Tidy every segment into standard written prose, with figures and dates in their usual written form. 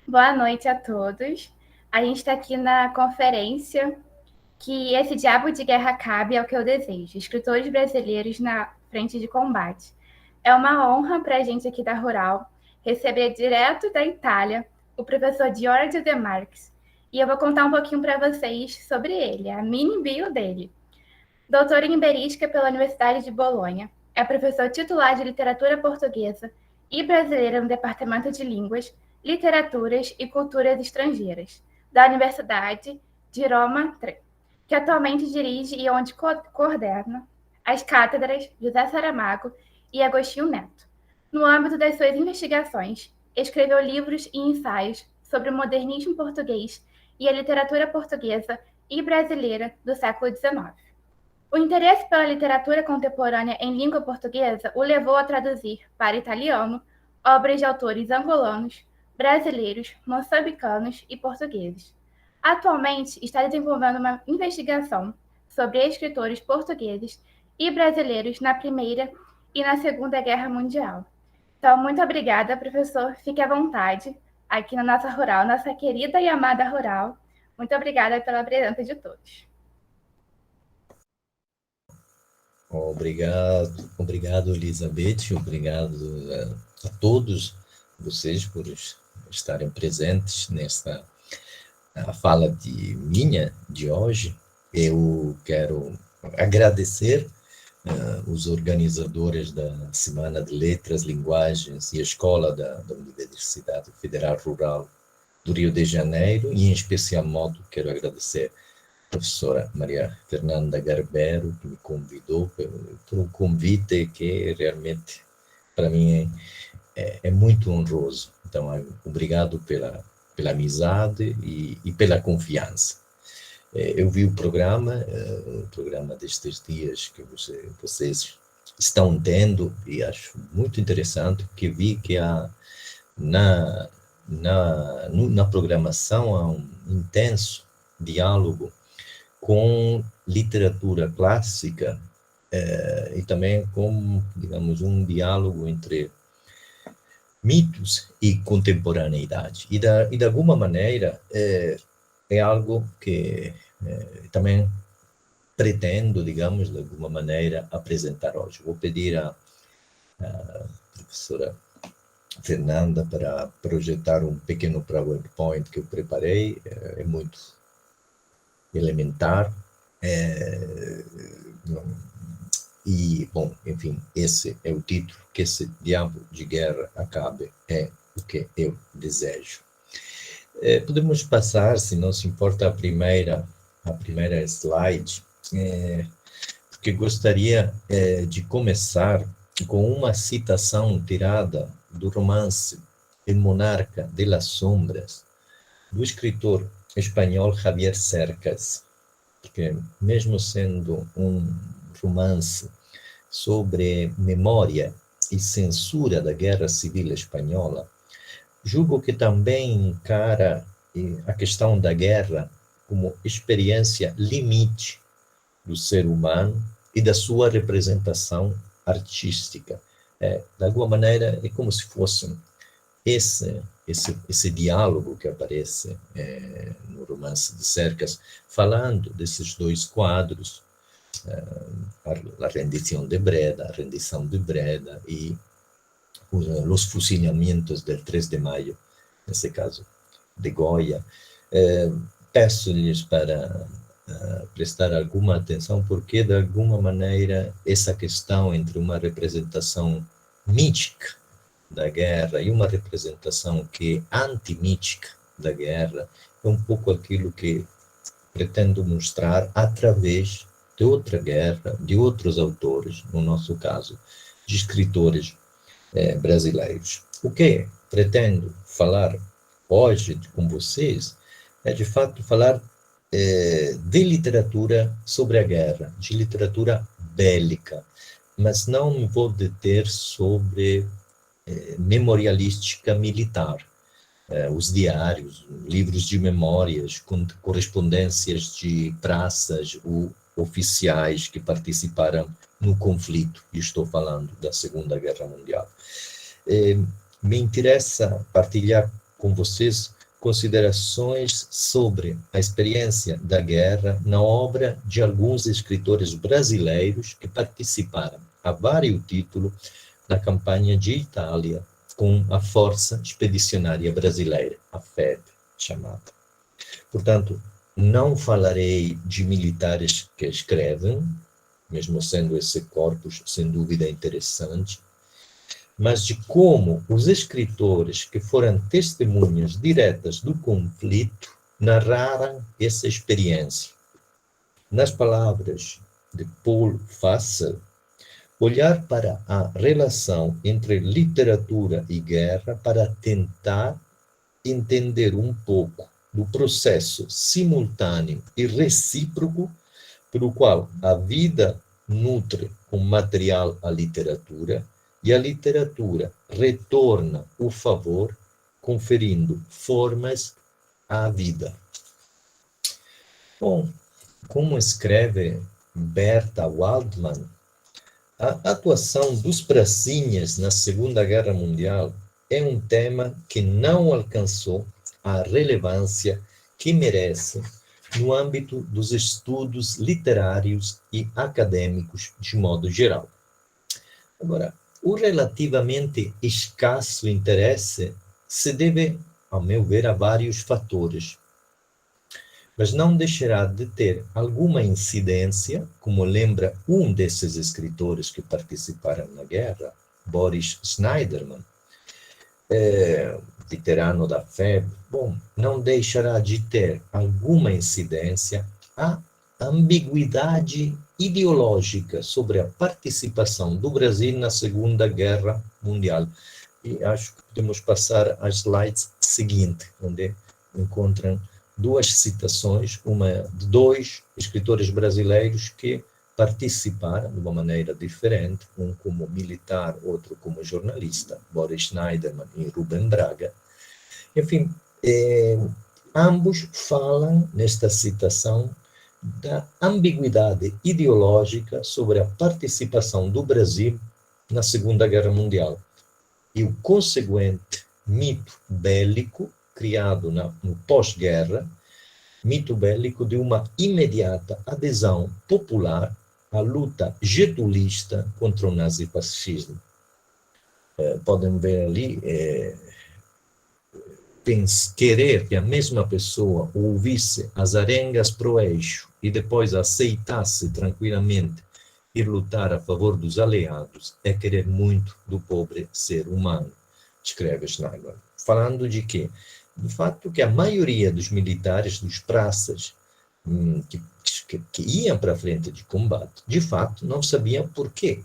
Boa noite a todos. A gente está aqui na conferência Que Esse Diabo de Guerra Acabe é o que eu desejo. Escritores brasileiros na frente de combate. É uma honra para a gente aqui da Rural receber direto da Itália o professor Giorgio De Marx. E eu vou contar um pouquinho para vocês sobre ele, a mini bio dele. Doutor em Iberística pela Universidade de Bolonha, é professor titular de literatura portuguesa e brasileira no Departamento de Línguas, Literaturas e Culturas Estrangeiras, da Universidade de Roma III, que atualmente dirige e onde coordena as cátedras José Saramago e Agostinho Neto. No âmbito das suas investigações, escreveu livros e ensaios sobre o modernismo português e a literatura portuguesa e brasileira do século XIX. O interesse pela literatura contemporânea em língua portuguesa o levou a traduzir para italiano obras de autores angolanos, brasileiros, moçambicanos e portugueses. Atualmente está desenvolvendo uma investigação sobre escritores portugueses e brasileiros na Primeira e na Segunda Guerra Mundial. Então, muito obrigada, professor. Fique à vontade aqui na nossa Rural, nossa querida e amada Rural. Muito obrigada pela presença de todos. Obrigado, Elizabeth, obrigado a todos vocês por estarem presentes nesta fala de hoje. Eu quero agradecer os organizadores da Semana de Letras, Linguagens e Escola da Universidade Federal Rural do Rio de Janeiro, e em especial modo quero agradecer professora Maria Fernanda Garbero, que me convidou por um convite que realmente, para mim, é muito honroso. Então, obrigado pela amizade e pela confiança. Eu vi o programa destes dias que vocês estão tendo, e acho muito interessante, porque vi que na programação há um intenso diálogo com literatura clássica e também com, digamos, um diálogo entre mitos e contemporaneidade. E de alguma maneira, é algo que também pretendo, digamos, de alguma maneira, apresentar hoje. Vou pedir à professora Fernanda para projetar um pequeno PowerPoint que eu preparei, é muito elementar, e, bom, enfim, esse é o título, que esse diabo de guerra acabe, é o que eu desejo. Podemos passar, se não se importa, a primeira slide, porque gostaria de começar com uma citação tirada do romance El Monarca de las Sombras, do escritor espanhol Javier Cercas, que mesmo sendo um romance sobre memória e censura da Guerra Civil Espanhola, julgo que também encara a questão da guerra como experiência limite do ser humano e da sua representação artística. De alguma maneira, é como se fosse esse diálogo que aparece no romance de Cercas, falando desses dois quadros, a rendição de Breda e os fusilamentos del 3 de maio, nesse caso, de Goya. Peço-lhes para prestar alguma atenção, porque, de alguma maneira, essa questão entre uma representação mítica da guerra e uma representação que é antimítica da guerra é um pouco aquilo que pretendo mostrar através de outra guerra, de outros autores, no nosso caso, de escritores brasileiros. O que pretendo falar hoje com vocês é, de fato, falar de literatura sobre a guerra, de literatura bélica, mas não me vou deter sobre memorialística militar, os diários, livros de memórias, correspondências de praças ou oficiais que participaram no conflito, e estou falando da Segunda Guerra Mundial. Me interessa partilhar com vocês considerações sobre a experiência da guerra na obra de alguns escritores brasileiros que participaram, a vários títulos, na campanha de Itália com a Força Expedicionária Brasileira, a FEB, chamada. Portanto, não falarei de militares que escrevem, mesmo sendo esse corpus, sem dúvida, interessante, mas de como os escritores que foram testemunhas diretas do conflito narraram essa experiência. Nas palavras de Paul Fussell, olhar para a relação entre literatura e guerra para tentar entender um pouco do processo simultâneo e recíproco pelo qual a vida nutre com material a literatura e a literatura retorna o favor, conferindo formas à vida. Bom, como escreve Berta Waldman, a atuação dos pracinhas na Segunda Guerra Mundial é um tema que não alcançou a relevância que merece no âmbito dos estudos literários e acadêmicos de modo geral. Agora, o relativamente escasso interesse se deve, ao meu ver, a vários fatores, mas não deixará de ter alguma incidência, como lembra um desses escritores que participaram na guerra, Boris Schneiderman, veterano da FEB. Bom, não deixará de ter alguma incidência a ambiguidade ideológica sobre a participação do Brasil na Segunda Guerra Mundial. E acho que podemos passar às slides seguintes, onde encontram duas citações, uma de dois escritores brasileiros que participaram de uma maneira diferente, um como militar, outro como jornalista, Boris Schneiderman e Rubem Braga. Enfim, ambos falam nesta citação da ambiguidade ideológica sobre a participação do Brasil na Segunda Guerra Mundial e o consequente mito bélico criado no pós-guerra, mito bélico de uma imediata adesão popular à luta getulista contra o nazifascismo. Podem ver ali, querer que a mesma pessoa ouvisse as arengas pro eixo e depois aceitasse tranquilamente ir lutar a favor dos aliados é querer muito do pobre ser humano, escreve Schneider. Falando de quê? Do fato que a maioria dos militares, dos praças, que iam para a frente de combate, de fato, não sabiam por quê.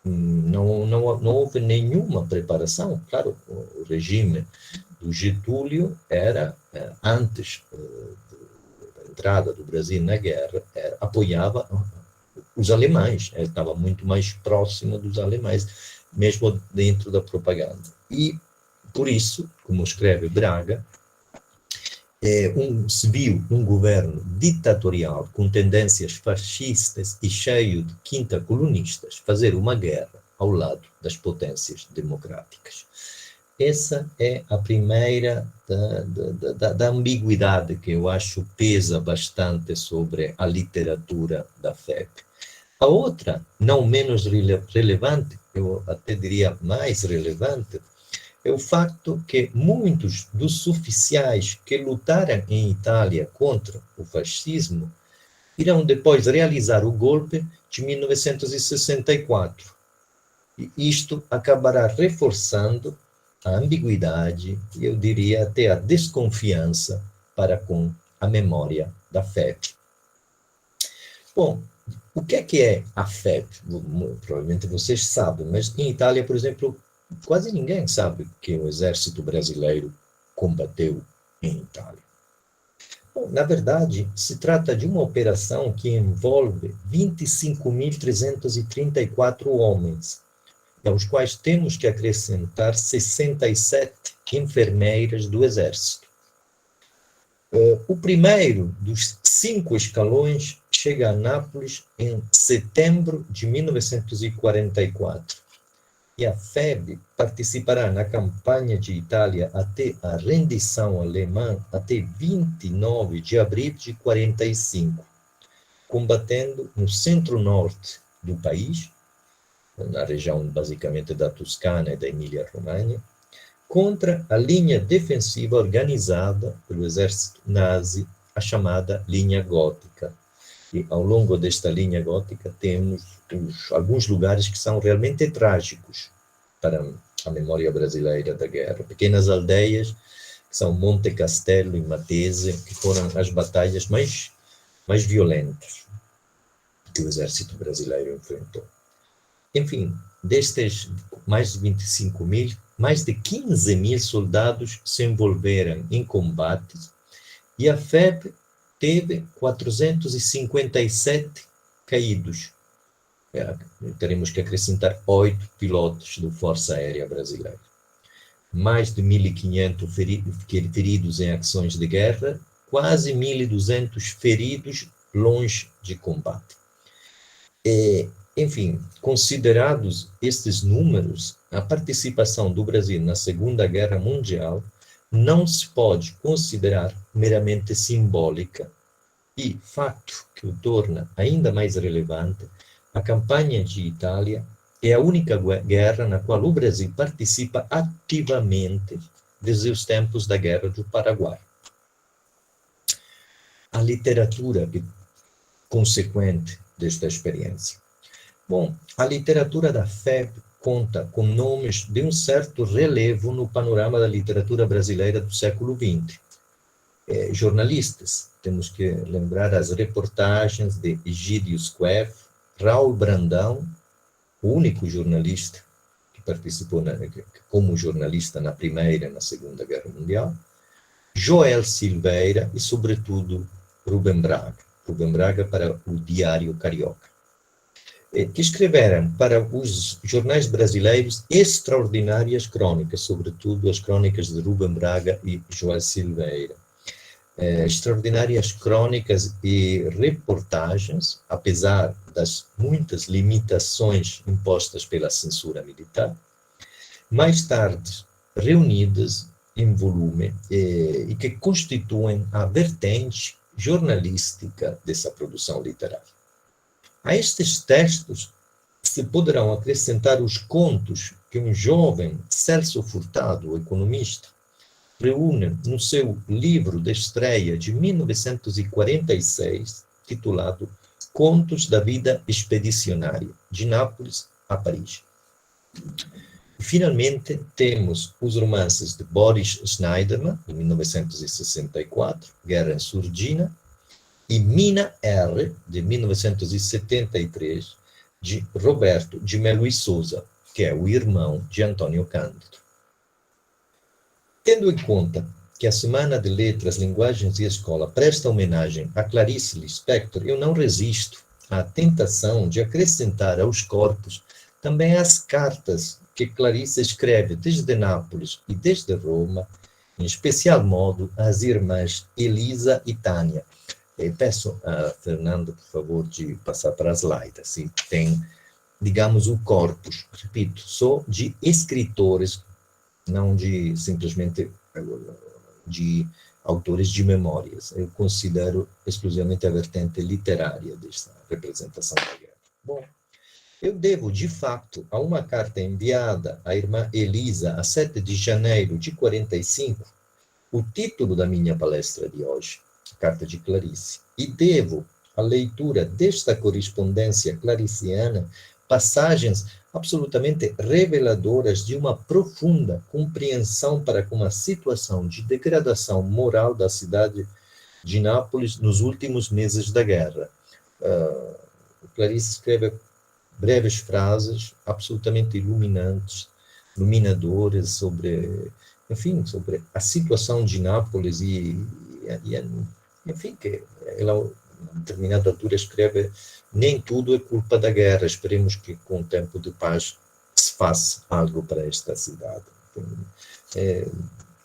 Não houve nenhuma preparação. Claro, o regime do Getúlio era, antes da entrada do Brasil na guerra, apoiava os alemães, estava muito mais próximo dos alemães, mesmo dentro da propaganda. E, por isso, como escreve Braga, se viu um governo ditatorial com tendências fascistas e cheio de quinta-colunistas fazer uma guerra ao lado das potências democráticas. Essa é a primeira da ambiguidade que eu acho pesa bastante sobre a literatura da FEB. A outra, não menos relevante, eu até diria mais relevante, é o facto que muitos dos oficiais que lutaram em Itália contra o fascismo irão depois realizar o golpe de 1964. E isto acabará reforçando a ambiguidade e, eu diria, até a desconfiança para com a memória da FEB. Bom, o que é a FEB? Provavelmente vocês sabem, mas em Itália, por exemplo, quase ninguém sabe que o exército brasileiro combateu em Itália. Bom, na verdade, se trata de uma operação que envolve 25.334 homens, aos quais temos que acrescentar 67 enfermeiras do exército. O primeiro dos 5 escalões chega a Nápoles em setembro de 1944. e a FEB participará na campanha de Itália até a rendição alemã até 29 de abril de 45, combatendo no centro-norte do país, na região basicamente da Toscana e da Emília-Romanha, contra a linha defensiva organizada pelo exército nazi, a chamada linha gótica. E ao longo desta linha gótica temos alguns lugares que são realmente trágicos para a memória brasileira da guerra. Pequenas aldeias, que são Monte Castelo e Matese, que foram as batalhas mais violentas que o exército brasileiro enfrentou. Enfim, destes mais de 25 mil, mais de 15 mil soldados se envolveram em combates e a FEB teve 457 caídos. Teremos que acrescentar 8 pilotos da Força Aérea Brasileira. Mais de 1.500 feridos em ações de guerra, quase 1.200 feridos longe de combate. Enfim, considerados estes números, a participação do Brasil na Segunda Guerra Mundial não se pode considerar meramente simbólica. E, fato que o torna ainda mais relevante, a campanha de Itália é a única guerra na qual o Brasil participa ativamente desde os tempos da Guerra do Paraguai. A literatura consequente desta experiência. Bom, a literatura da FEB conta com nomes de um certo relevo no panorama da literatura brasileira do século XX. Jornalistas, temos que lembrar as reportagens de Egídio Squeff, Raul Brandão, o único jornalista que participou como jornalista na Primeira e na Segunda Guerra Mundial, Joel Silveira e, sobretudo, Rubem Braga para o Diário Carioca, que escreveram para os jornais brasileiros extraordinárias crônicas, sobretudo as crônicas de Rubem Braga e Joel Silveira. Extraordinárias crônicas e reportagens, apesar das muitas limitações impostas pela censura militar, mais tarde reunidas em volume e que constituem a vertente jornalística dessa produção literária. A estes textos se poderão acrescentar os contos que um jovem Celso Furtado, o economista, reúne no seu livro de estreia de 1946, titulado Contos da Vida Expedicionária, de Nápoles a Paris. E, finalmente, temos os romances de Boris Schneiderman, de 1964, Guerra em Surdina, e Mina R., de 1973, de Roberto de Melo e Souza, que é o irmão de Antônio Cândido. Tendo em conta que a Semana de Letras, Linguagens e Escola presta homenagem a Clarice Lispector, eu não resisto à tentação de acrescentar aos corpos também as cartas que Clarice escreve desde Nápoles e desde Roma, em especial modo às irmãs Elisa e Tânia. Peço a Fernando, por favor, de passar para a slide. Assim, tem, digamos, o corpus, repito, só de escritores, não de simplesmente de autores de memórias. Eu considero exclusivamente a vertente literária desta representação da guerra. Bom, eu devo, de fato, a uma carta enviada à irmã Elisa a 7 de janeiro de 45, o título da minha palestra de hoje, a Carta de Clarice, e devo à leitura desta correspondência clariciana passagens absolutamente reveladoras de uma profunda compreensão para com a situação de degradação moral da cidade de Nápoles nos últimos meses da guerra. Clarice escreve breves frases absolutamente iluminadoras sobre, enfim, sobre a situação de Nápoles enfim, que ela, a determinada altura, escreve: nem tudo é culpa da guerra, esperemos que com o tempo de paz se faça algo para esta cidade. Então,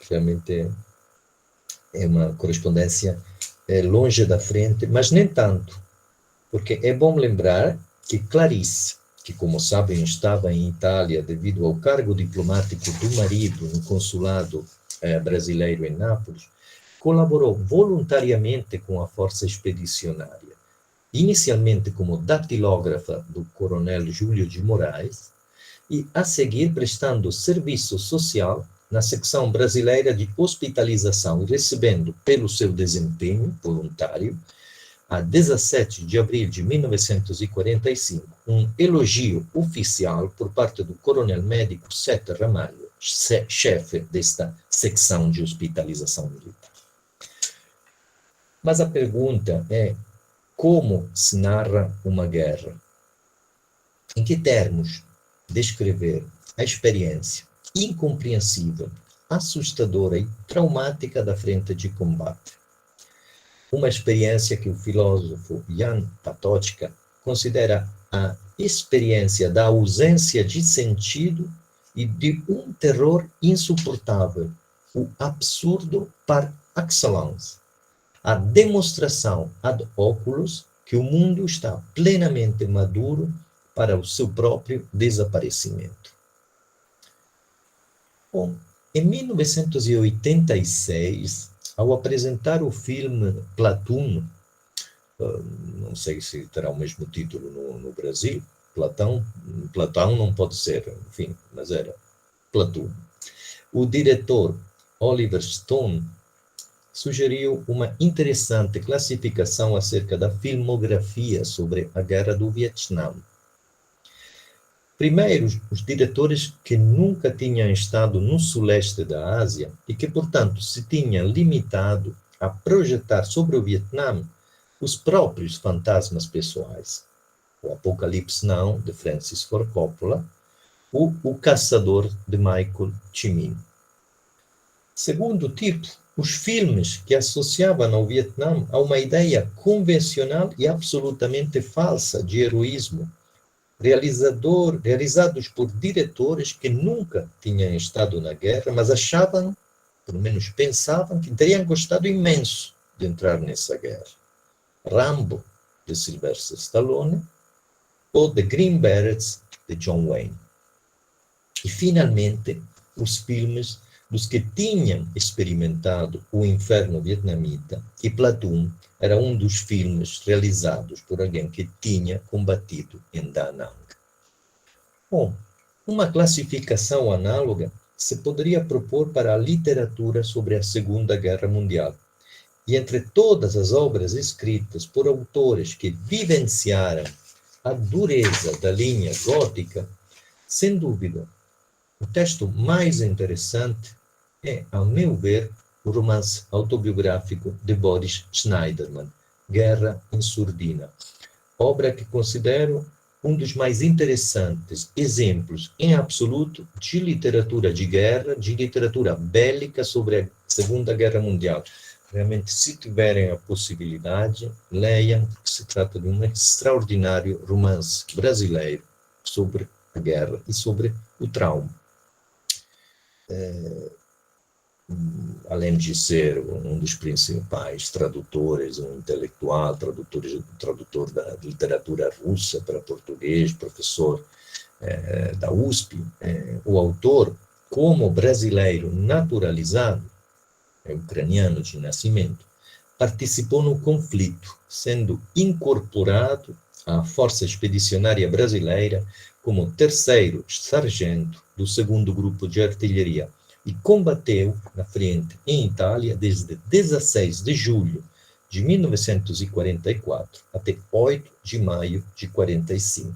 realmente é uma correspondência longe da frente, mas nem tanto, porque é bom lembrar que Clarice, que, como sabem, estava em Itália devido ao cargo diplomático do marido no consulado brasileiro em Nápoles, colaborou voluntariamente com a força expedicionária, inicialmente como datilógrafa do coronel Júlio de Moraes, e, a seguir, prestando serviço social na secção brasileira de hospitalização, recebendo, pelo seu desempenho voluntário, a 17 de abril de 1945, um elogio oficial por parte do coronel médico Sete Ramalho, chefe desta secção de hospitalização militar. Mas a pergunta é: como se narra uma guerra? Em que termos descrever a experiência incompreensível, assustadora e traumática da frente de combate? Uma experiência que o filósofo Jan Patočka considera a experiência da ausência de sentido e de um terror insuportável, o absurdo par excellence, a demonstração ad oculos que o mundo está plenamente maduro para o seu próprio desaparecimento. Bom, em 1986, ao apresentar o filme Platoon, não sei se terá o mesmo título no Brasil, Platão não pode ser, enfim, mas era Platoon. O diretor Oliver Stone sugeriu uma interessante classificação acerca da filmografia sobre a Guerra do Vietnã. Primeiro, os diretores que nunca tinham estado no suleste da Ásia e que, portanto, se tinham limitado a projetar sobre o Vietnã os próprios fantasmas pessoais. O Apocalipse Now, de Francis Ford Coppola, ou O Caçador, de Michael Cimino. Segundo tipo, os filmes que associavam ao Vietnã a uma ideia convencional e absolutamente falsa de heroísmo, realizados por diretores que nunca tinham estado na guerra, mas achavam, pelo menos pensavam, que teriam gostado imenso de entrar nessa guerra. Rambo, de Sylvester Stallone, ou The Green Berets, de John Wayne. E, finalmente, os filmes dos que tinham experimentado o inferno vietnamita, e Platoon era um dos filmes realizados por alguém que tinha combatido em Da Nang. Bom, uma classificação análoga se poderia propor para a literatura sobre a Segunda Guerra Mundial. E entre todas as obras escritas por autores que vivenciaram a dureza da linha gótica, sem dúvida, o texto mais interessante é, ao meu ver, o romance autobiográfico de Boris Schneiderman, Guerra em Surdina, obra que considero um dos mais interessantes exemplos, em absoluto, de literatura de guerra, de literatura bélica sobre a Segunda Guerra Mundial. Realmente, se tiverem a possibilidade, leiam, porque se trata de um extraordinário romance brasileiro sobre a guerra e sobre o trauma. Além de ser um dos principais tradutores, um intelectual, tradutor da literatura russa para português, professor da USP, o autor, como brasileiro naturalizado, ucraniano de nascimento, participou no conflito, sendo incorporado à Força Expedicionária Brasileira como terceiro sargento do 2º Grupo de Artilharia, e combateu na frente em Itália desde 16 de julho de 1944 até 8 de maio de 45.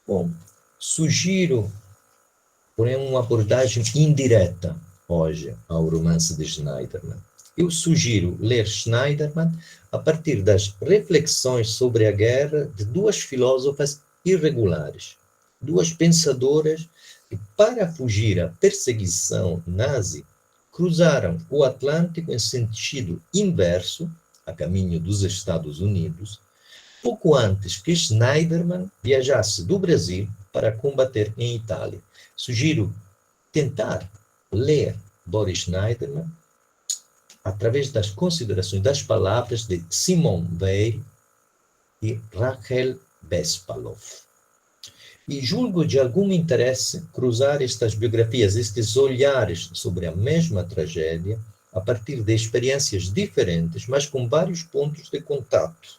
Bom, sugiro, porém, uma abordagem indireta hoje ao romance de Schneiderman. Eu sugiro ler Schneiderman a partir das reflexões sobre a guerra de duas filósofas irregulares, duas pensadoras que, para fugir à perseguição nazi, cruzaram o Atlântico em sentido inverso, a caminho dos Estados Unidos, pouco antes que Schneiderman viajasse do Brasil para combater em Itália. Sugiro tentar ler Boris Schneiderman através das considerações das palavras de Simone Weil e Rachel Bespalov. E julgo de algum interesse cruzar estas biografias, estes olhares sobre a mesma tragédia, a partir de experiências diferentes, mas com vários pontos de contato.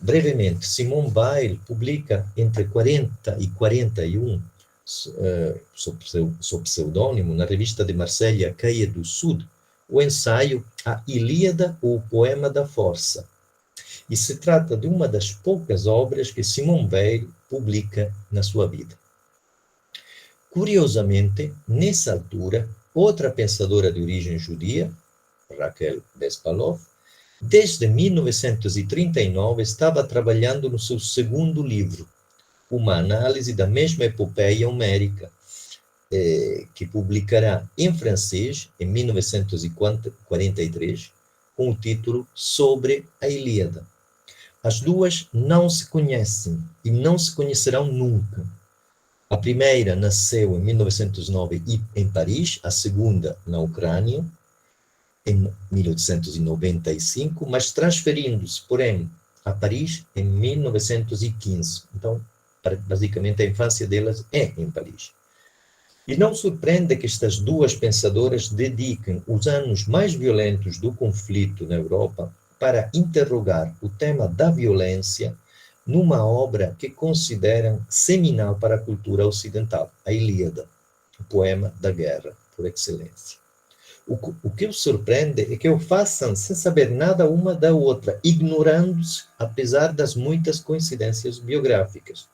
Brevemente, Simone Weil publica entre 40 e 41, sob pseudônimo, na revista de Marselha Cahiers du Sud, o ensaio A Ilíada ou o Poema da Força. E se trata de uma das poucas obras que Simone Weil publica na sua vida. Curiosamente, nessa altura, outra pensadora de origem judia, Rachel Bespalov, desde 1939 estava trabalhando no seu segundo livro, uma análise da mesma epopeia homérica, que publicará em francês, em 1943, com o título Sobre a Ilíada. As duas não se conhecem e não se conhecerão nunca. A primeira nasceu em 1909 em Paris, a segunda na Ucrânia, em 1895, mas transferindo-se, porém, a Paris em 1915. Então, basicamente, a infância delas é em Paris. E não surpreende que estas duas pensadoras dediquem os anos mais violentos do conflito na Europa para interrogar o tema da violência numa obra que consideram seminal para a cultura ocidental, a Ilíada, o poema da guerra, por excelência. O que os surpreende é que o façam sem saber nada uma da outra, ignorando-se, apesar das muitas coincidências biográficas.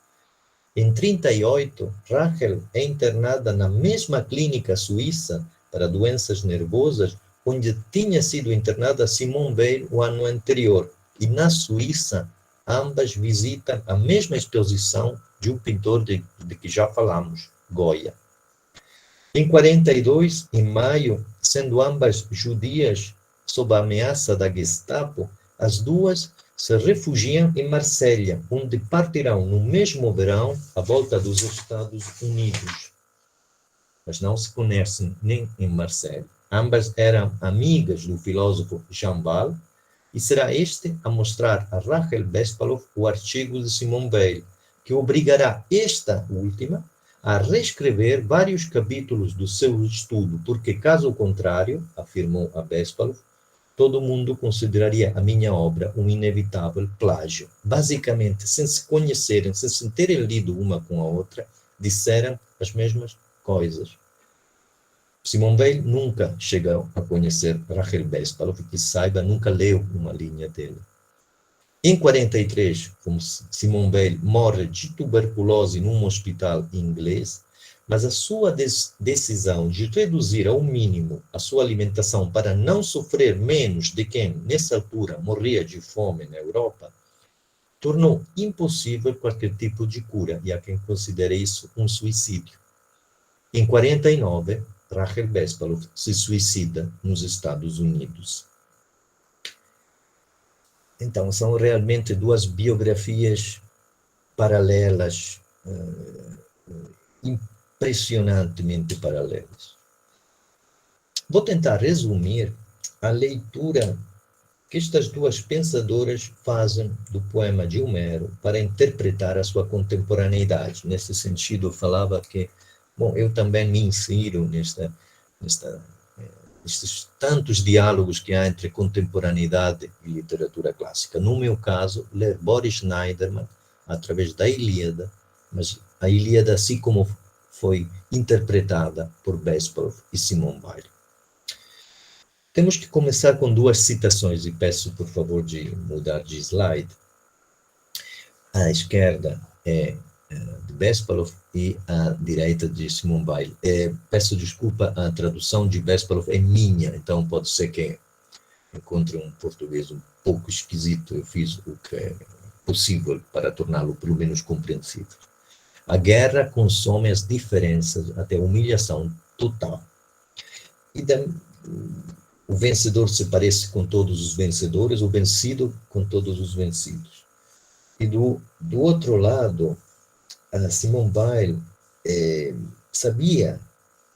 Em 1938, Rachel é internada na mesma clínica suíça para doenças nervosas onde tinha sido internada Simone Weil o ano anterior. E na Suíça, ambas visitam a mesma exposição de um pintor de que já falamos, Goya. Em 1942, em maio, sendo ambas judias sob a ameaça da Gestapo, as duas se refugiam em Marselha, onde partirão no mesmo verão à volta dos Estados Unidos. Mas não se conhecem nem em Marselha. Ambas eram amigas do filósofo Jean Wahl, e será este a mostrar a Rachel Bespalov o artigo de Simone Weil, que obrigará esta última a reescrever vários capítulos do seu estudo, porque, caso contrário, afirmou a Bespalov, todo mundo consideraria a minha obra um inevitável plágio. Basicamente, sem se conhecerem, sem se terem lido uma com a outra, disseram as mesmas coisas. Simone Weil nunca chegou a conhecer Rachel Bespalov, que saiba, nunca leu uma linha dele. Em 1943, como Simone Weil morre de tuberculose num hospital inglês, mas a sua decisão de reduzir ao mínimo a sua alimentação para não sofrer menos de quem, nessa altura, morria de fome na Europa, tornou impossível qualquer tipo de cura, e há quem considere isso um suicídio. Em 1949, Rachel Bespalov se suicida nos Estados Unidos. Então, são realmente duas biografias paralelas, impressionantemente paralelas. Vou tentar resumir a leitura que estas duas pensadoras fazem do poema de Homero para interpretar a sua contemporaneidade. Nesse sentido, eu falava que, bom, eu também me insiro nestes tantos diálogos que há entre contemporaneidade e literatura clássica. No meu caso, ler Boris Schneiderman através da Ilíada, mas a Ilíada assim como foi interpretada por Bespalov e Simone Weil. Temos que começar com duas citações, e peço, por favor, de mudar de slide. À esquerda é de Bespalov e à direita de Simone Weil. Peço desculpa, a tradução de Bespalov é minha, então pode ser que encontre um português um pouco esquisito. Eu fiz o que é possível para torná-lo pelo menos compreensível. A guerra consome as diferenças até a humilhação total. E o vencedor se parece com todos os vencedores, o vencido com todos os vencidos. E do outro lado, a Simone Weil sabia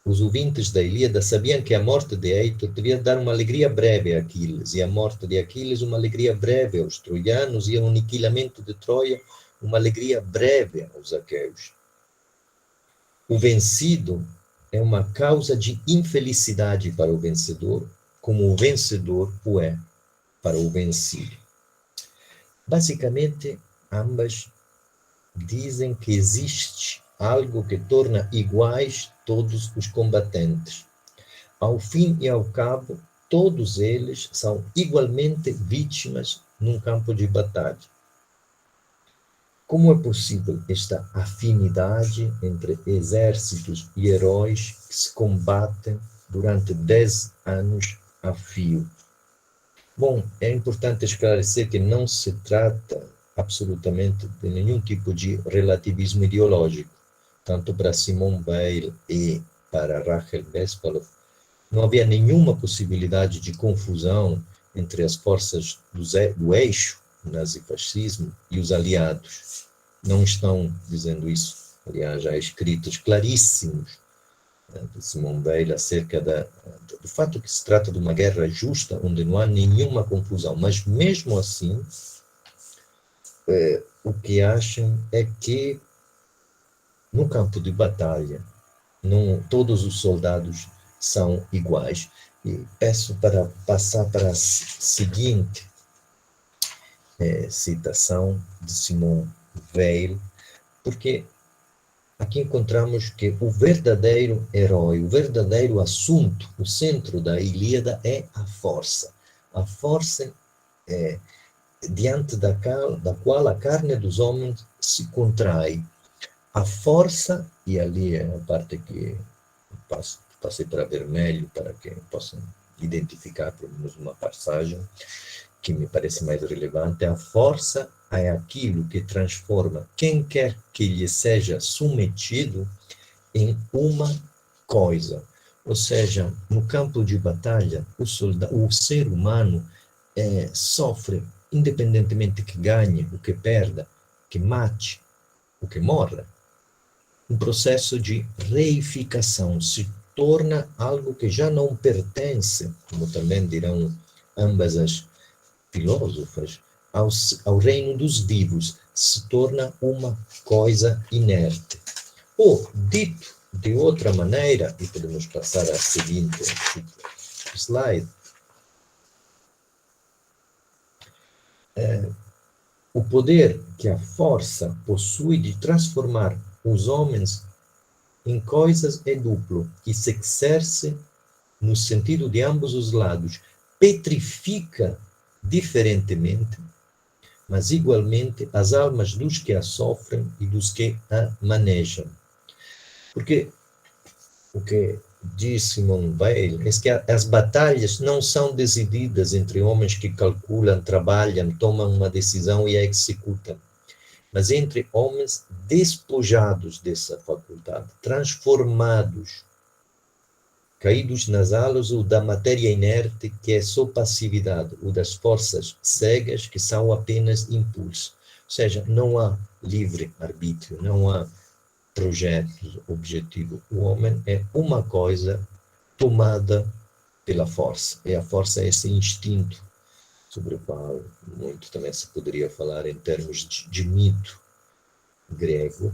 os ouvintes da Ilíada sabiam que a morte de Heitor devia dar uma alegria breve a Aquiles, e a morte de Aquiles uma alegria breve aos troianos, e o aniquilamento de Troia uma alegria breve aos aqueus. O vencido é uma causa de infelicidade para o vencedor, como o vencedor o é para o vencido. Basicamente, ambas dizem que existe algo que torna iguais todos os combatentes. Ao fim e ao cabo, todos eles são igualmente vítimas num campo de batalha. Como é possível esta afinidade entre exércitos e heróis que se combatem durante 10 anos a fio? Bom, é importante esclarecer que não se trata absolutamente de nenhum tipo de relativismo ideológico. Tanto para Simone Weil e para Rachel Bespalov, não havia nenhuma possibilidade de confusão entre as forças do eixo, o nazifascismo, e os aliados. Não estão dizendo isso. Aliás, há escritos claríssimos de Simone Weil acerca do fato que se trata de uma guerra justa, onde não há nenhuma confusão. Mas, mesmo assim, o que acham é que, no campo de batalha, não, todos os soldados são iguais. E peço para passar para a seguinte citação de Simone Weil, porque aqui encontramos que o verdadeiro herói, o verdadeiro assunto, o centro da Ilíada é a força. A força é diante da qual a carne dos homens se contrai. A força, e ali é a parte que passei para vermelho, para que possam identificar pelo menos uma passagem que me parece mais relevante. A força é aquilo que transforma quem quer que lhe seja submetido em uma coisa. Ou seja, no campo de batalha, o ser humano sofre, independentemente que ganhe, o que perda, que mate, o que morra. Um processo de reificação, se torna algo que já não pertence, como também dirão ambas as filósofas, ao reino dos vivos, se torna uma coisa inerte. Ou, dito de outra maneira, e podemos passar à seguinte slide, o poder que a força possui de transformar os homens em coisas é duplo, que se exerce no sentido de ambos os lados, petrifica diferentemente, mas igualmente as almas dos que a sofrem e dos que a manejam. Porque o que diz Simone Weil é que as batalhas não são decididas entre homens que calculam, trabalham, tomam uma decisão e a executam, mas entre homens despojados dessa faculdade, transformados, caídos nas alas ou da matéria inerte, que é só passividade, ou das forças cegas, que são apenas impulso. Ou seja, não há livre-arbítrio, não há projetos, objetivo. O homem é uma coisa tomada pela força, e a força é esse instinto, sobre o qual muito também se poderia falar em termos de mito grego,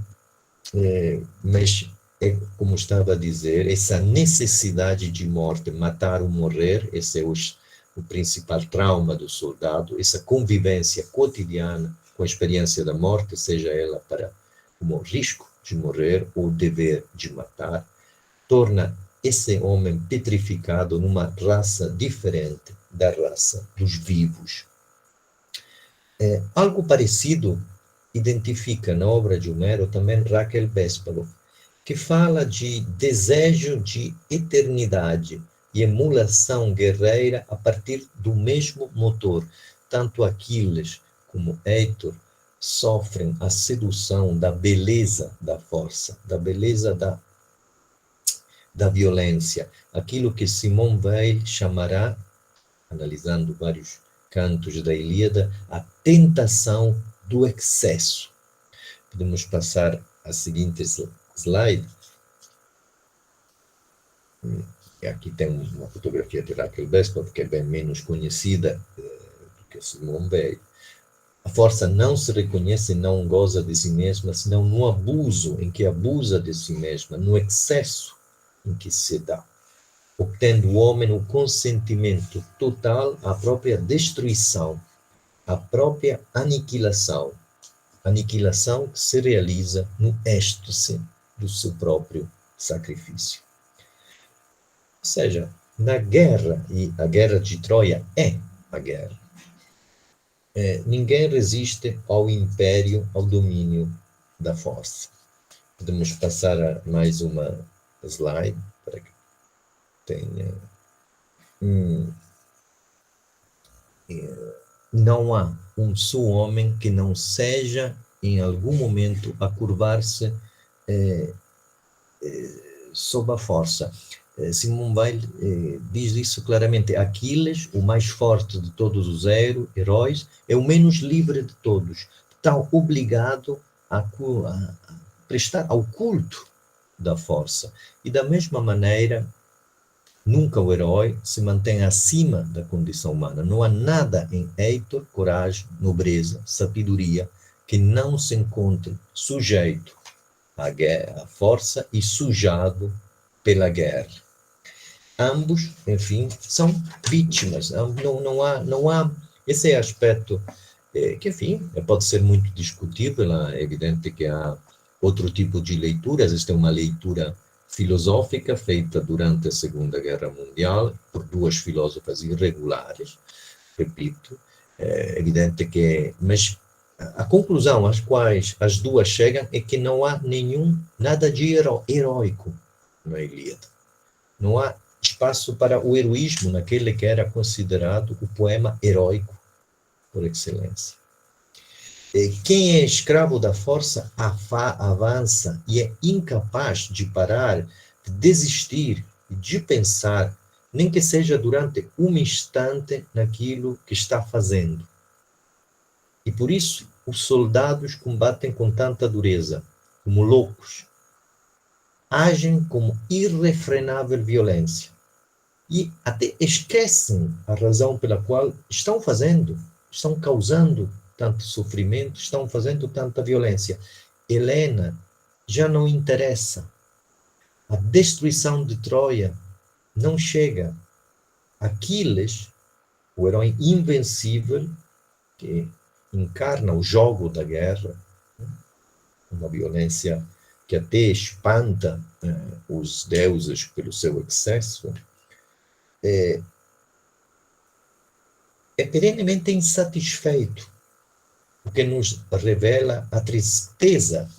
mas é como estava a dizer, essa necessidade de morte, matar ou morrer, esse é o principal trauma do soldado, essa convivência cotidiana com a experiência da morte, seja ela como risco de morrer ou dever de matar, torna esse homem petrificado numa raça diferente da raça dos vivos. Algo parecido identifica na obra de Homero também Rachel Bespalov, que fala de desejo de eternidade e emulação guerreira a partir do mesmo motor. Tanto Aquiles como Heitor sofrem a sedução da beleza da força, da beleza da violência, aquilo que Simone Weil chamará, analisando vários cantos da Ilíada, a tentação do excesso. Podemos passar a seguinte slide. e aqui tem uma fotografia de Raquel Bespalov, que é bem menos conhecida do que Simone Weil. A força não se reconhece e não goza de si mesma, senão no abuso em que abusa de si mesma, no excesso em que se dá, obtendo o homem o consentimento total à própria destruição, à própria aniquilação que se realiza no êxtase do seu próprio sacrifício. Ou seja, na guerra, e a guerra de Troia é a guerra, ninguém resiste ao império, ao domínio da força. Podemos passar a mais uma slide para que tenha. Não há um só homem que não seja, em algum momento, a curvar-se sob a força. Simone Weil diz isso claramente. Aquiles, o mais forte de todos os heróis, é o menos livre de todos. Está obrigado a prestar ao culto da força. E da mesma maneira, nunca o herói se mantém acima da condição humana. Não há nada em Heitor, coragem, nobreza, sabedoria, que não se encontre sujeito à guerra, à força e sujado pela guerra. Ambos, enfim, são vítimas. Não há esse aspecto que, enfim, pode ser muito discutível. É evidente que há outro tipo de leitura. Existe uma leitura filosófica feita durante a Segunda Guerra Mundial por duas filósofas irregulares, repito. É evidente que... Mas a conclusão às quais as duas chegam é que não há nada de heróico na Ilíada. Não há espaço para o heroísmo naquele que era considerado o poema heróico por excelência. Quem é escravo da força avança e é incapaz de parar, de desistir e de pensar, nem que seja durante um instante naquilo que está fazendo. E por isso os soldados combatem com tanta dureza, como loucos, agem com irrefrenável violência e até esquecem a razão pela qual estão causando tanto sofrimento, estão fazendo tanta violência. Helena já não interessa. A destruição de Troia não chega. Aquiles, o herói invencível, que encarna o jogo da guerra, uma violência que até espanta os deuses pelo seu excesso, é perenemente insatisfeito, o que nos revela a tristeza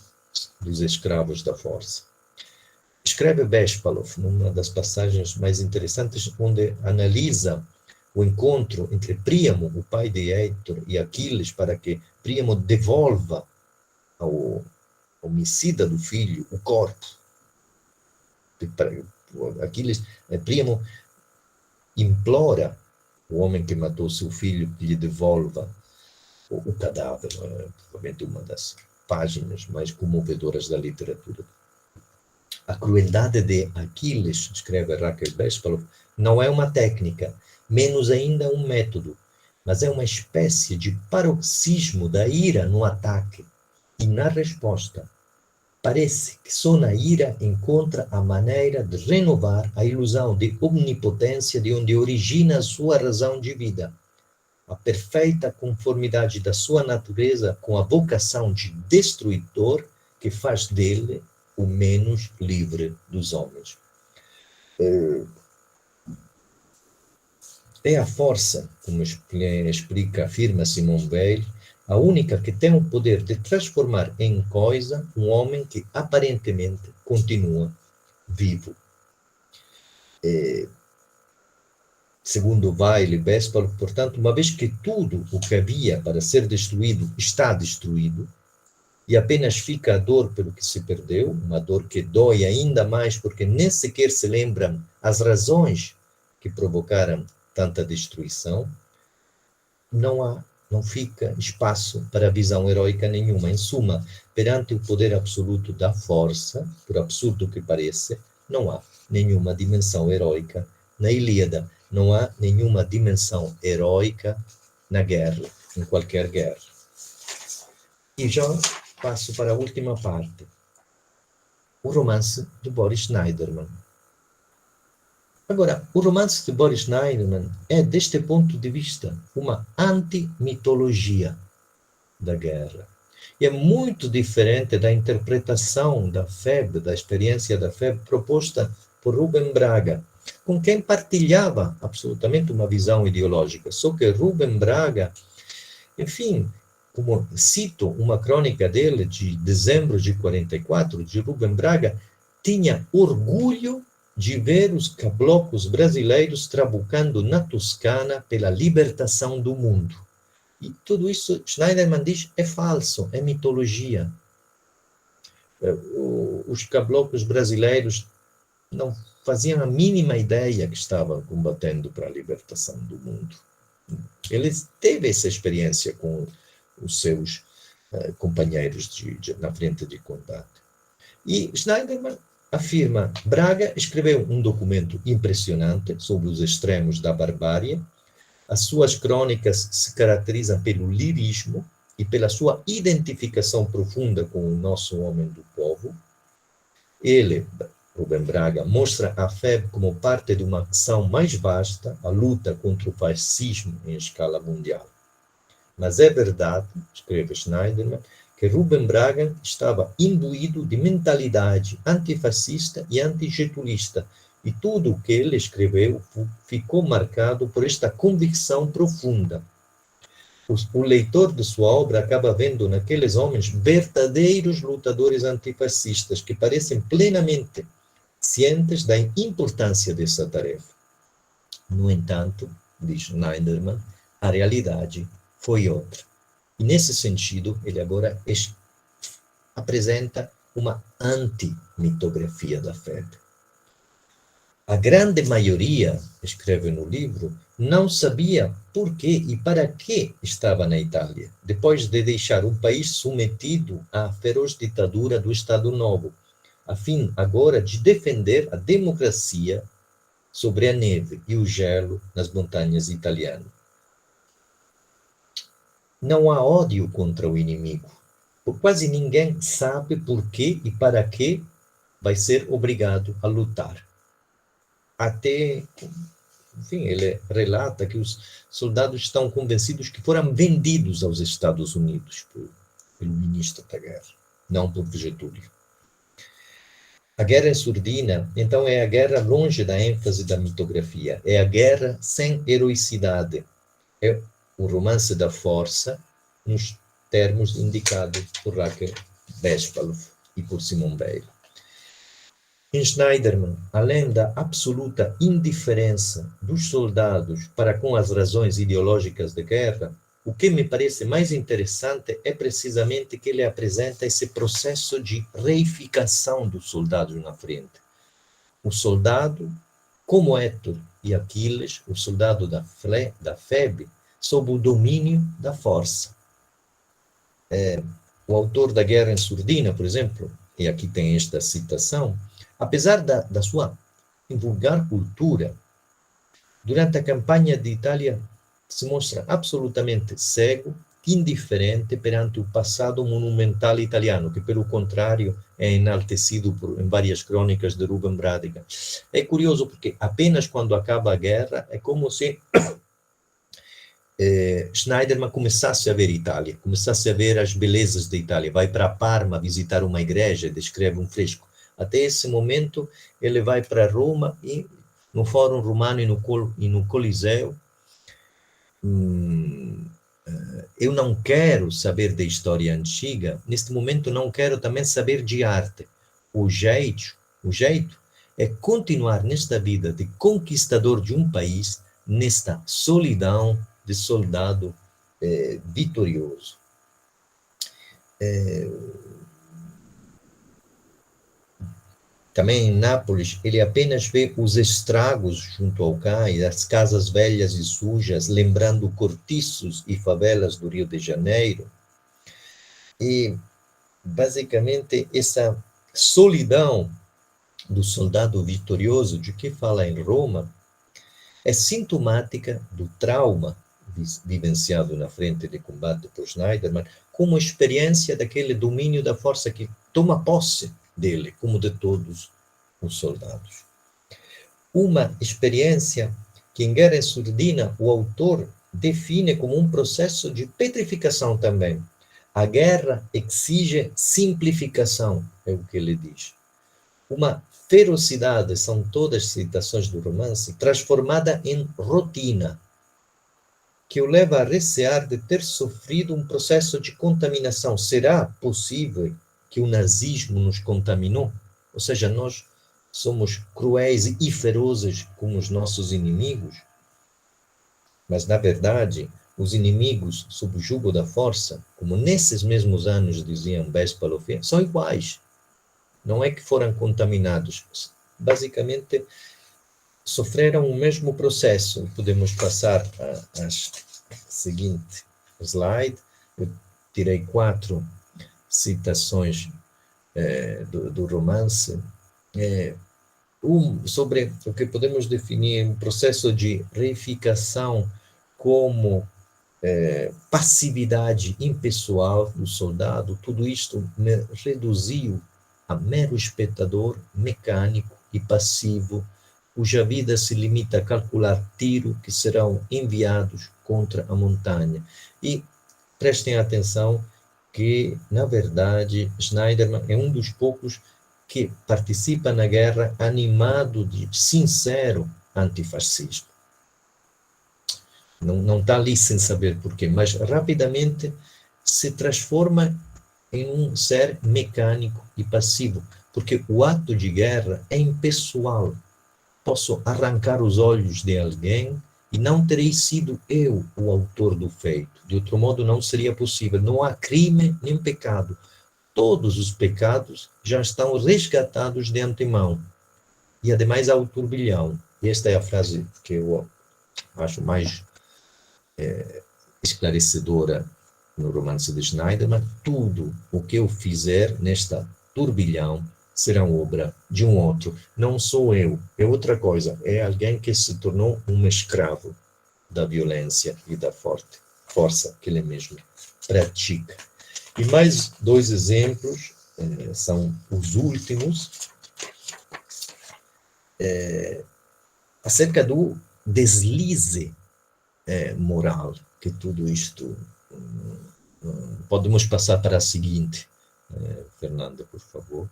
dos escravos da força. Escreve Bespalov, numa das passagens mais interessantes, onde analisa o encontro entre Príamo, o pai de Heitor, e Aquiles, para que Príamo devolva ao homicida do filho o corpo. Aquiles, Príamo implora o homem que matou seu filho que lhe devolva o cadáver. Provavelmente uma das páginas mais comovedoras da literatura. A crueldade de Aquiles, escreve Raquel Bespalov, não é uma técnica, menos ainda um método, mas é uma espécie de paroxismo da ira no ataque. E na resposta, parece que só na ira encontra a maneira de renovar a ilusão de omnipotência de onde origina a sua razão de vida, a perfeita conformidade da sua natureza com a vocação de destruidor que faz dele o menos livre dos homens. É a força, como afirma Simone Weil, a única que tem o poder de transformar em coisa um homem que aparentemente continua vivo. Segundo Weil e Bespalov, portanto, uma vez que tudo o que havia para ser destruído está destruído, e apenas fica a dor pelo que se perdeu, uma dor que dói ainda mais porque nem sequer se lembram as razões que provocaram tanta destruição, não fica espaço para visão heróica nenhuma. Em suma, perante o poder absoluto da força, por absurdo que pareça, não há nenhuma dimensão heróica na Ilíada, não há nenhuma dimensão heróica na guerra, em qualquer guerra. E já passo para a última parte, o romance de Boris Schneiderman. Agora, o romance de Boris Schneiderman é, deste ponto de vista, uma anti-mitologia da guerra. E é muito diferente da interpretação da FEB, da experiência da FEB, proposta por Rubem Braga, com quem partilhava absolutamente uma visão ideológica. Só que Rubem Braga, enfim, como cito uma crônica dele de dezembro de 44, de Rubem Braga, tinha orgulho de ver os cablocos brasileiros trabucando na Toscana pela libertação do mundo. E tudo isso, Schneiderman diz, é falso, é mitologia. Os cablocos brasileiros não faziam a mínima ideia que estavam combatendo para a libertação do mundo. Ele teve essa experiência com os seus companheiros na frente de combate. E Schneiderman afirma, Braga escreveu um documento impressionante sobre os extremos da barbárie. As suas crônicas se caracterizam pelo lirismo e pela sua identificação profunda com o nosso homem do povo. Ele, Rubem Braga, mostra a FEB como parte de uma ação mais vasta, a luta contra o fascismo em escala mundial. Mas é verdade, escreve Schneiderman, que Rubem Braga estava imbuído de mentalidade antifascista e antigetulista, e tudo o que ele escreveu ficou marcado por esta convicção profunda. O leitor de sua obra acaba vendo naqueles homens verdadeiros lutadores antifascistas que parecem plenamente cientes da importância dessa tarefa. No entanto, diz Schneiderman, a realidade foi outra. E nesse sentido, ele agora apresenta uma antimitografia da FEB. A grande maioria, escreve no livro, não sabia por que e para que estava na Itália, depois de deixar o país submetido à feroz ditadura do Estado Novo, a fim agora de defender a democracia sobre a neve e o gelo nas montanhas italianas. Não há ódio contra o inimigo. Quase ninguém sabe por que e para que vai ser obrigado a lutar. Até, enfim, ele relata que os soldados estão convencidos que foram vendidos aos Estados Unidos pelo ministro da guerra, não por Getúlio. A guerra em surdina, então, é a guerra longe da ênfase da mitografia, é a guerra sem heroicidade, é o romance da força, nos termos indicados por Raquel Bespalov e por Simone Weil. Em Schneiderman, além da absoluta indiferença dos soldados para com as razões ideológicas de guerra, o que me parece mais interessante é precisamente que ele apresenta esse processo de reificação dos soldados na frente. O soldado, como Héctor e Aquiles, o soldado da FEB, sob o domínio da força. O autor da Guerra em Surdina, por exemplo, e aqui tem esta citação, apesar da sua vulgar cultura, durante a campanha de Itália se mostra absolutamente cego, indiferente perante o passado monumental italiano, que, pelo contrário, é enaltecido em várias crônicas de Rubem Braga. É curioso porque apenas quando acaba a guerra é como se Schneiderman começasse a ver Itália, começasse a ver as belezas da Itália, vai para Parma visitar uma igreja, descreve um fresco. Até esse momento, ele vai para Roma e no Fórum Romano e no Coliseu. Eu não quero saber da história antiga, neste momento não quero também saber de arte. O jeito é continuar nesta vida de conquistador de um país, nesta solidão de soldado vitorioso. Também em Nápoles, ele apenas vê os estragos junto ao cais, as casas velhas e sujas, lembrando cortiços e favelas do Rio de Janeiro. E, basicamente, essa solidão do soldado vitorioso, de que fala em Roma, é sintomática do trauma vivenciado na frente de combate por Schneiderman, como experiência daquele domínio da força que toma posse dele, como de todos os soldados. Uma experiência que em Guerra em Surdina o autor define como um processo de petrificação também. A guerra exige simplificação, é o que ele diz. Uma ferocidade, são todas citações do romance, transformada em rotina, que o leva a recear de ter sofrido um processo de contaminação. Será possível que o nazismo nos contaminou? Ou seja, nós somos cruéis e ferozes com os nossos inimigos? Mas, na verdade, os inimigos sob o jugo da força, como nesses mesmos anos diziam Bespalov, são iguais. Não é que foram contaminados. Basicamente, sofreram o mesmo processo. Podemos passar a seguinte slide. Eu tirei 4 citações do romance. Sobre o que podemos definir um processo de reificação como passividade impessoal do soldado. Tudo isto me reduziu a mero espectador mecânico e passivo, cuja vida se limita a calcular tiros que serão enviados contra a montanha. E prestem atenção que, na verdade, Schneiderman é um dos poucos que participa na guerra animado de sincero antifascismo. Não está ali sem saber porquê, mas rapidamente se transforma em um ser mecânico e passivo, porque o ato de guerra é impessoal. Posso arrancar os olhos de alguém e não terei sido eu o autor do feito. De outro modo, não seria possível. Não há crime nem pecado. Todos os pecados já estão resgatados de antemão. E, ademais, há o turbilhão. E esta é a frase que eu acho mais esclarecedora no romance de Schneiderman. Tudo o que eu fizer nesta turbilhão será obra de um outro. Não sou eu, é outra coisa. É alguém que se tornou um escravo da violência e da força que ele mesmo pratica. E mais 2 exemplos, são os últimos, acerca do deslize moral, que tudo isto... Podemos passar para a seguinte, Fernanda, por favor.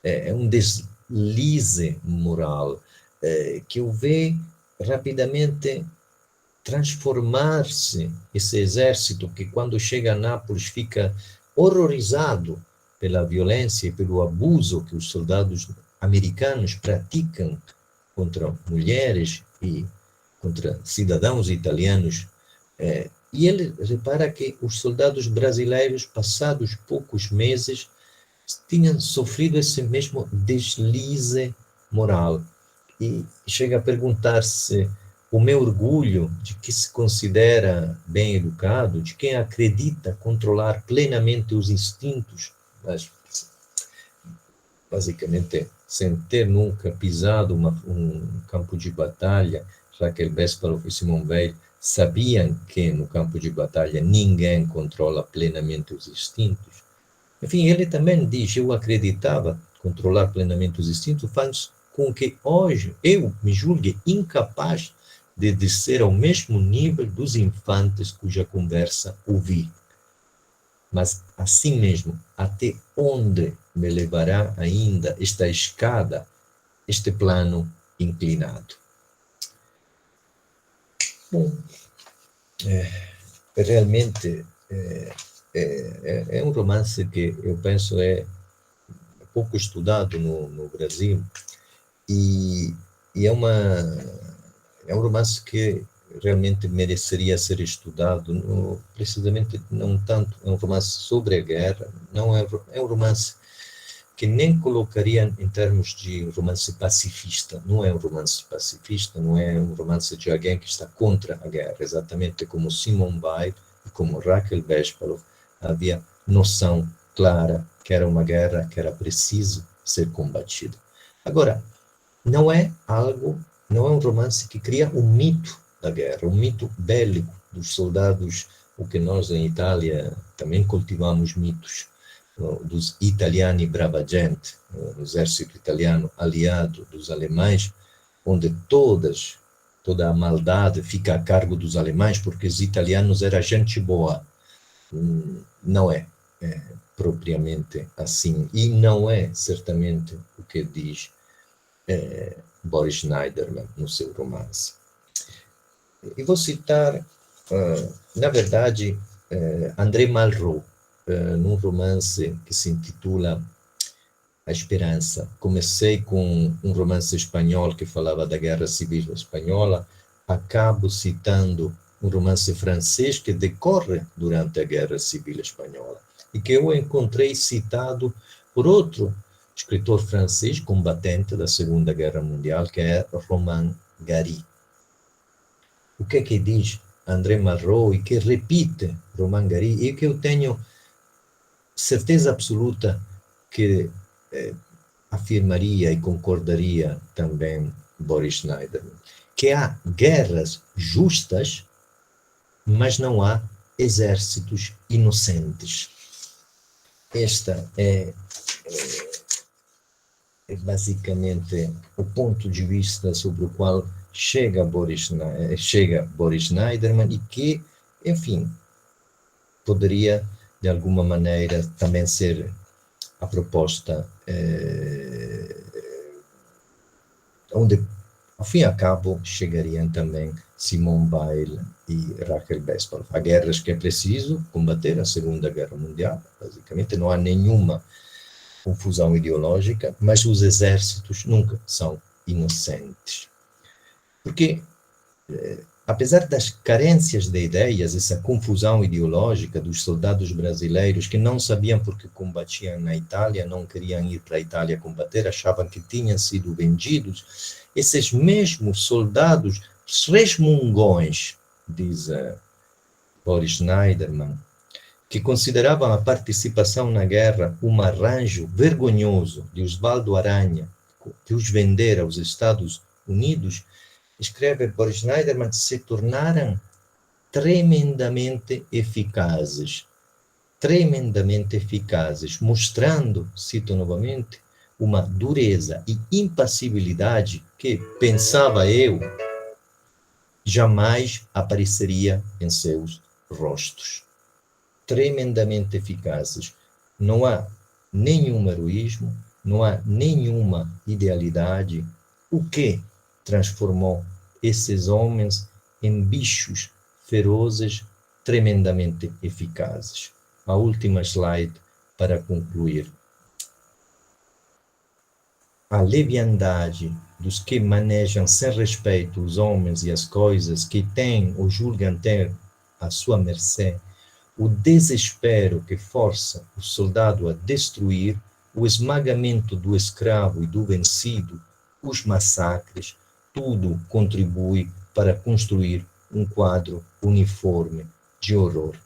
É um deslize moral que o vê rapidamente transformar-se esse exército que, quando chega a Nápoles, fica horrorizado pela violência e pelo abuso que os soldados americanos praticam contra mulheres e contra cidadãos italianos. E ele repara que os soldados brasileiros, passados poucos meses, tinham sofrido esse mesmo deslize moral. E chega a perguntar-se: o meu orgulho, de que se considera bem educado, de quem acredita controlar plenamente os instintos, mas, basicamente, sem ter nunca pisado um campo de batalha, já que Bespalov e Simone Weil sabiam que no campo de batalha ninguém controla plenamente os instintos. Enfim, ele também diz: eu acreditava controlar plenamente os instintos, faz com que hoje eu me julgue incapaz de descer ao mesmo nível dos infantes cuja conversa ouvi. Mas, assim mesmo, até onde me levará ainda esta escada, este plano inclinado? Bom, realmente é um romance que eu penso é pouco estudado no Brasil, e é um romance que realmente mereceria ser estudado, precisamente não tanto, é um romance sobre a guerra, não é um romance que nem colocaria em termos de romance pacifista. Não é um romance pacifista, não é um romance de alguém que está contra a guerra, exatamente como Simone Weil e como Raquel Bespalov havia noção clara que era uma guerra que era preciso ser combatida. Agora, não é um romance que cria um mito da guerra, um mito bélico dos soldados, o que nós em Itália também cultivamos mitos, dos italiani brava gente, o exército italiano aliado dos alemães, onde toda a maldade fica a cargo dos alemães, porque os italianos eram gente boa. Não é propriamente assim, e não é certamente o que diz Boris Schneiderman no seu romance. E vou citar, na verdade, André Malraux, num romance que se intitula A Esperança. Comecei com um romance espanhol que falava da Guerra Civil Espanhola, acabo citando um romance francês que decorre durante a Guerra Civil Espanhola, e que eu encontrei citado por outro escritor francês combatente da Segunda Guerra Mundial, que é Romain Gary. O que é que diz André Malraux e que repite Romain Gary, e que eu tenho certeza absoluta que afirmaria e concordaria também Boris Schneiderman, que há guerras justas, mas não há exércitos inocentes. Esta é basicamente o ponto de vista sobre o qual chega Boris Schneiderman, e que, enfim, poderia, de alguma maneira, também ser a proposta onde, ao fim e ao cabo, chegariam também Simone Weil e Rachel Bespalov. Há guerras que é preciso combater, a Segunda Guerra Mundial, basicamente não há nenhuma confusão ideológica, mas os exércitos nunca são inocentes. Porque, apesar das carências de ideias, essa confusão ideológica dos soldados brasileiros que não sabiam porque combatiam na Itália, não queriam ir para a Itália combater, achavam que tinham sido vendidos, esses mesmos soldados resmungões, diz Boris Schneiderman, que consideravam a participação na guerra um arranjo vergonhoso de Osvaldo Aranha, que os vendera aos Estados Unidos, escreve Boris Schneiderman, se tornaram tremendamente eficazes, mostrando, cito novamente, uma dureza e impassibilidade que, pensava eu, jamais apareceria em seus rostos. Tremendamente eficazes. Não há nenhum heroísmo, não há nenhuma idealidade, o que transformou esses homens em bichos ferozes, tremendamente eficazes. A última slide para concluir. A leviandade dos que manejam sem respeito os homens e as coisas que têm ou julgam ter à sua mercê, o desespero que força o soldado a destruir, o esmagamento do escravo e do vencido, os massacres, tudo contribui para construir um quadro uniforme de horror.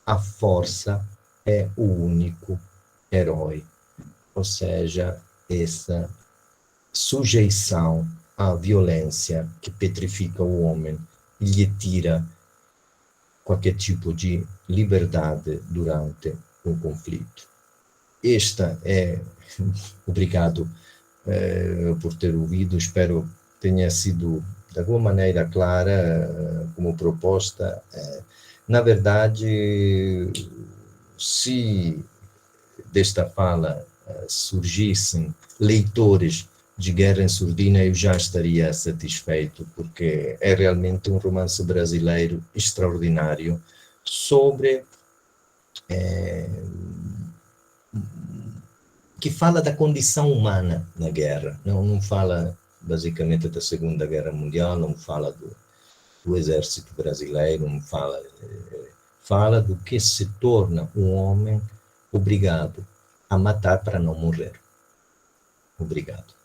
A força é o único herói. Ou seja, essa sujeição à violência que petrifica o homem e lhe tira qualquer tipo de liberdade durante um conflito. Obrigado por ter ouvido, espero que tenha sido de alguma maneira clara como proposta. Na verdade, se desta fala surgissem leitores de Guerra em Surdina, eu já estaria satisfeito, porque é realmente um romance brasileiro extraordinário sobre que fala da condição humana na guerra. Não fala basicamente da Segunda Guerra Mundial, não fala do exército brasileiro, não fala do que se torna um homem obrigado a matar para não morrer. Obrigado.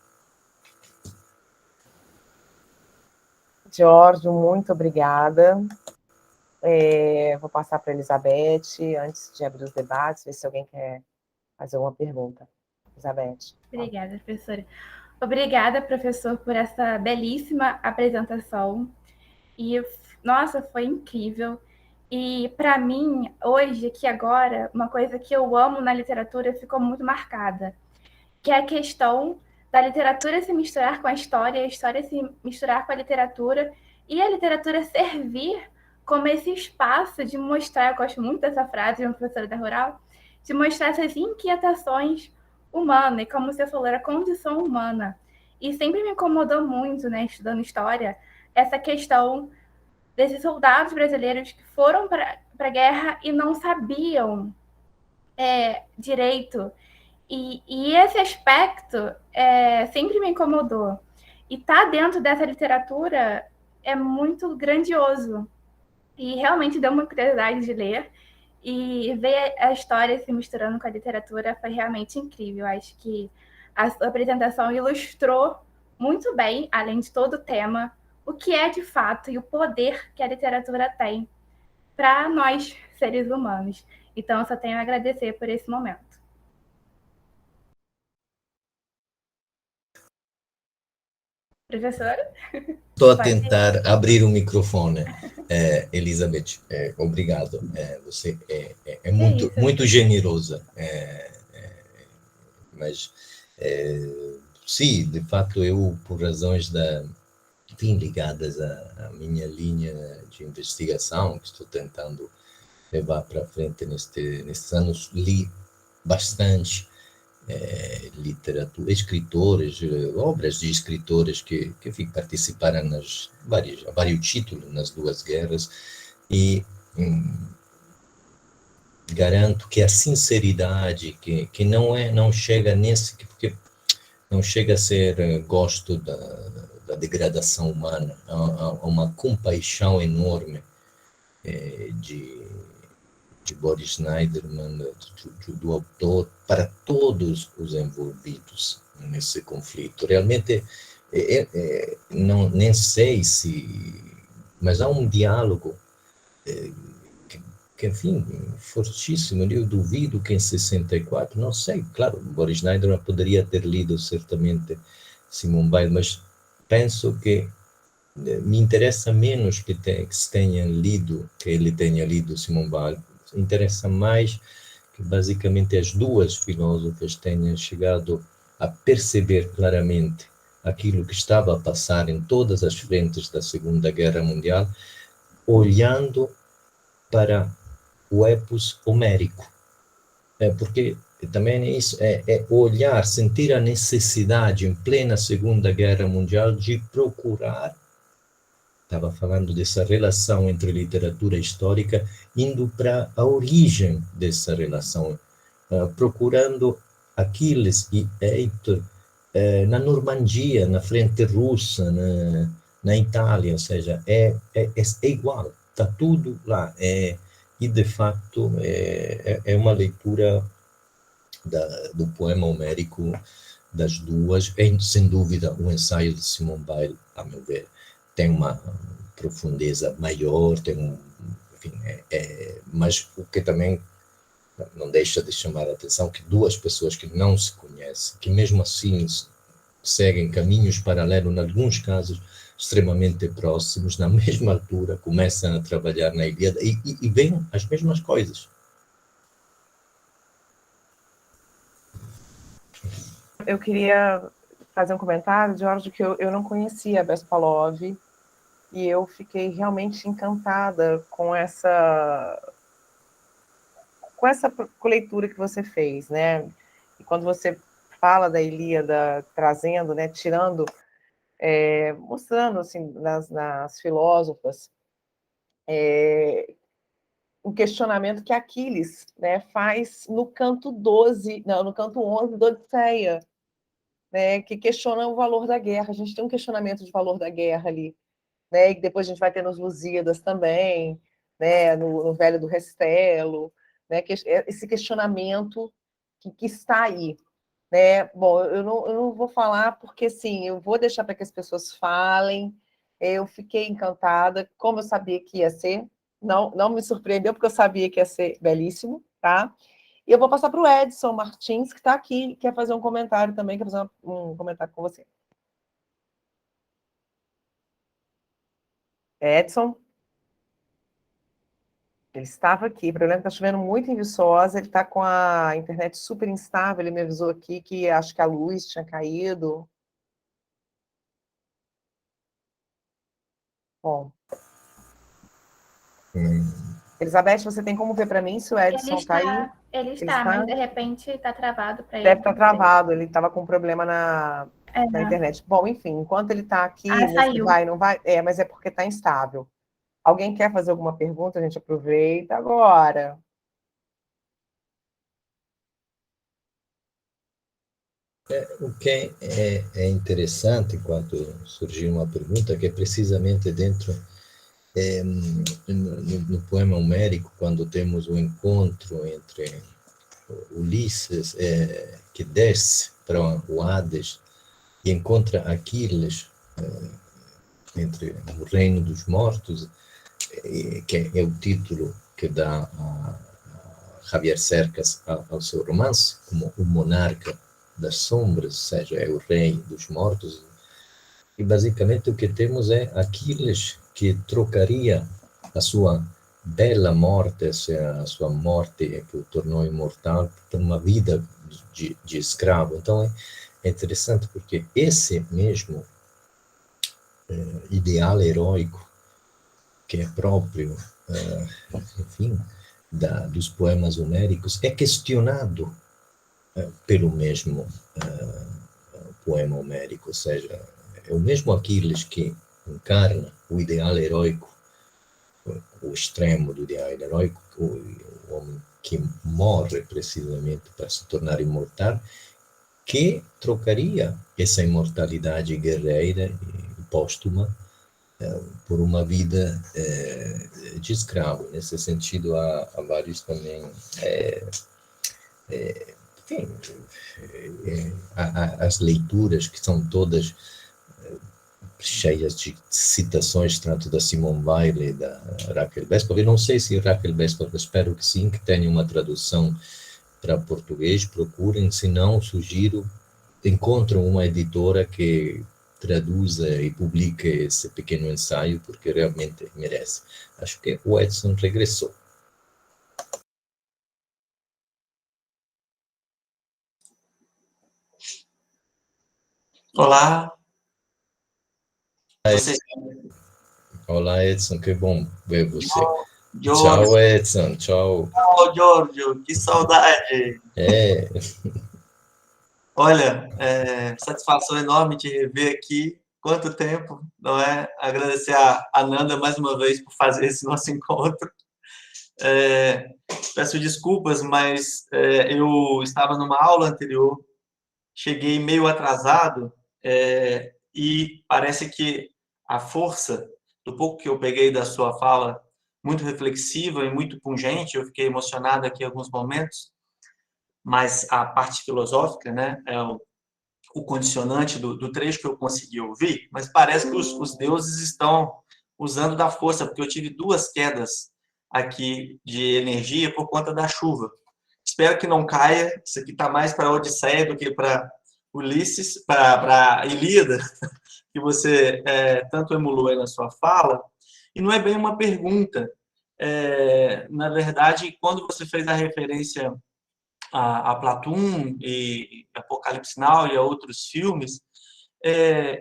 Giorgio, muito obrigada. Vou passar para a Elizabeth, antes de abrir os debates, ver se alguém quer fazer alguma pergunta. Elizabeth. Obrigada, professora. Obrigada, professor, por essa belíssima apresentação. E, nossa, foi incrível. E, para mim, hoje, aqui agora, uma coisa que eu amo na literatura ficou muito marcada, que é a questão da literatura se misturar com a história se misturar com a literatura, e a literatura servir como esse espaço de mostrar, eu gosto muito dessa frase de uma professora da Rural, de mostrar essas inquietações humanas, e como você falou, a condição humana. E sempre me incomodou muito, né, estudando história, essa questão desses soldados brasileiros que foram para a guerra e não sabiam direito. E esse aspecto sempre me incomodou. E tá dentro dessa literatura é muito grandioso. E realmente deu uma curiosidade de ler. E ver a história se misturando com a literatura foi realmente incrível. Acho que a sua apresentação ilustrou muito bem, além de todo o tema, o que é de fato e o poder que a literatura tem para nós, seres humanos. Então, eu só tenho a agradecer por esse momento. Professora? Estou a Pode ir. tentar abrir o microfone. Elizabeth, obrigado. Você é Que muito, isso? muito generosa. Mas, sim, de fato, eu, por razões enfim, ligadas à minha linha de investigação, que estou tentando levar para frente nestes anos, li bastante literatura, escritores, obras de escritores que enfim, participaram a vários títulos nas duas guerras, e garanto que a sinceridade, que não chega porque não chega a ser gosto da degradação humana, há uma compaixão enorme de Boris Schneiderman, do autor, para todos os envolvidos nesse conflito. Realmente, não, nem sei se... Mas há um diálogo que, enfim, fortíssimo. Eu duvido que em 64, não sei, claro, Boris Schneiderman poderia ter lido certamente Simone Weil, mas penso que me interessa menos que se tenha lido, que ele tenha lido Simone Weil. Interessa mais que basicamente as duas filósofas tenham chegado a perceber claramente aquilo que estava a passar em todas as frentes da Segunda Guerra Mundial, olhando para o epos homérico. Porque também é isso, é olhar, sentir a necessidade em plena Segunda Guerra Mundial de procurar, estava falando dessa relação entre literatura e histórica, indo para a origem dessa relação, procurando Aquiles e Heitor na Normandia, na frente russa, na Itália, ou seja, é igual, está tudo lá. E, de fato, é uma leitura do poema homérico das duas, sem dúvida, o ensaio de Simone Weil, a meu ver, tem uma profundeza maior, enfim, mas o que também não deixa de chamar a atenção que duas pessoas que não se conhecem, que mesmo assim seguem caminhos paralelos, em alguns casos extremamente próximos, na mesma altura, começam a trabalhar na Ilíada e veem as mesmas coisas. Eu queria fazer um comentário, Jorge, que eu não conhecia a Bespalov, e eu fiquei realmente encantada com essa leitura que você fez, né? E quando você fala da Ilíada, trazendo, né, tirando, mostrando assim nas filósofas o questionamento que Aquiles, né, faz no canto 12, não, no canto 11 da Odisseia, né, que questiona o valor da guerra. A gente tem um questionamento de valor da guerra ali, né, e depois a gente vai ter nos Lusíadas também, né, no Velho do Restelo, né, esse questionamento que está aí. Né? Bom, eu não vou falar porque, sim, eu vou deixar para que as pessoas falem. Eu fiquei encantada, como eu sabia que ia ser, não me surpreendeu, porque eu sabia que ia ser belíssimo, tá? E eu vou passar para o Edson Martins, que está aqui, quer fazer um comentário também, quer fazer um comentário com você. Edson? Ele estava aqui, o problema é que está chovendo muito em Viçosa, ele está com a internet super instável, ele me avisou aqui que acho que a luz tinha caído. Bom. Elizabeth, você tem como ver para mim se o Edson está aí? Ele está, mas de repente está travado para ele. Deve estar travado, ele estava com problema na internet. Bom, enfim, enquanto ele está aqui, nesse vai, não vai, mas é porque está instável. Alguém quer fazer alguma pergunta? A gente aproveita agora. O que é interessante, enquanto surgiu uma pergunta, que é precisamente dentro, no poema homérico, quando temos o encontro entre Ulisses, que desce para o Hades e encontra Aquiles, entre o reino dos mortos, que é o título que dá a Javier Cercas ao seu romance, como o monarca das sombras, ou seja, é o rei dos mortos. E basicamente o que temos é Aquiles que trocaria a sua bela morte, a sua morte que o tornou imortal, por uma vida de escravo. Então é interessante porque esse mesmo ideal heróico que é próprio, enfim, dos poemas homéricos, é questionado pelo mesmo poema homérico, ou seja, é o mesmo Aquiles que encarna o ideal heróico, o extremo do ideal heróico, o homem que morre precisamente para se tornar imortal, que trocaria essa imortalidade guerreira e póstuma por uma vida de escravo. Nesse sentido, há vários também enfim, as leituras que são todas cheias de citações, tanto da Simone Weil e da Raquel Bespov. Eu não sei se Raquel Bespov, espero que sim, que tenha uma tradução para português, procurem, se não, sugiro, encontram uma editora que traduza e publique esse pequeno ensaio, porque realmente merece. Acho que o Edson regressou. Olá. Olá, Edson, que bom ver você. Tchau, Edson, tchau. Tchau, Giorgio, que saudade. Olha, satisfação enorme te rever aqui. Quanto tempo, não é? Agradecer a Nanda mais uma vez por fazer esse nosso encontro. Peço desculpas, mas eu estava numa aula anterior, cheguei meio atrasado e parece que a força do pouco que eu peguei da sua fala, muito reflexiva e muito pungente, eu fiquei emocionado aqui em alguns momentos, mas a parte filosófica, né, é o condicionante do trecho que eu consegui ouvir, mas parece que os deuses estão usando da força, porque eu tive 2 quedas aqui de energia por conta da chuva. Espero que não caia, isso aqui está mais para a Odisseia do que para Ulisses, para Ilíada, que você tanto emulou aí na sua fala, e não é bem uma pergunta. Na verdade, quando você fez a referência a Platum e Apocalipse Now e a outros filmes,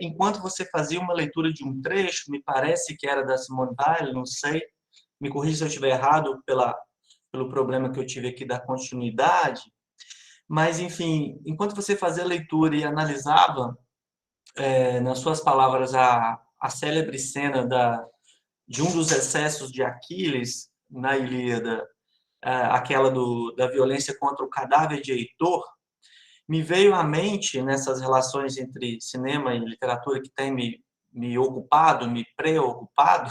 enquanto você fazia uma leitura de um trecho, me parece que era da Simone Weil, não sei, me corrija se eu estiver errado pelo problema que eu tive aqui da continuidade, mas, enfim, enquanto você fazia a leitura e analisava, nas suas palavras, a célebre cena de um dos excessos de Aquiles na Ilíada, aquela da violência contra o cadáver de Heitor, me veio à mente, nessas relações entre cinema e literatura que tem me ocupado, me preocupado,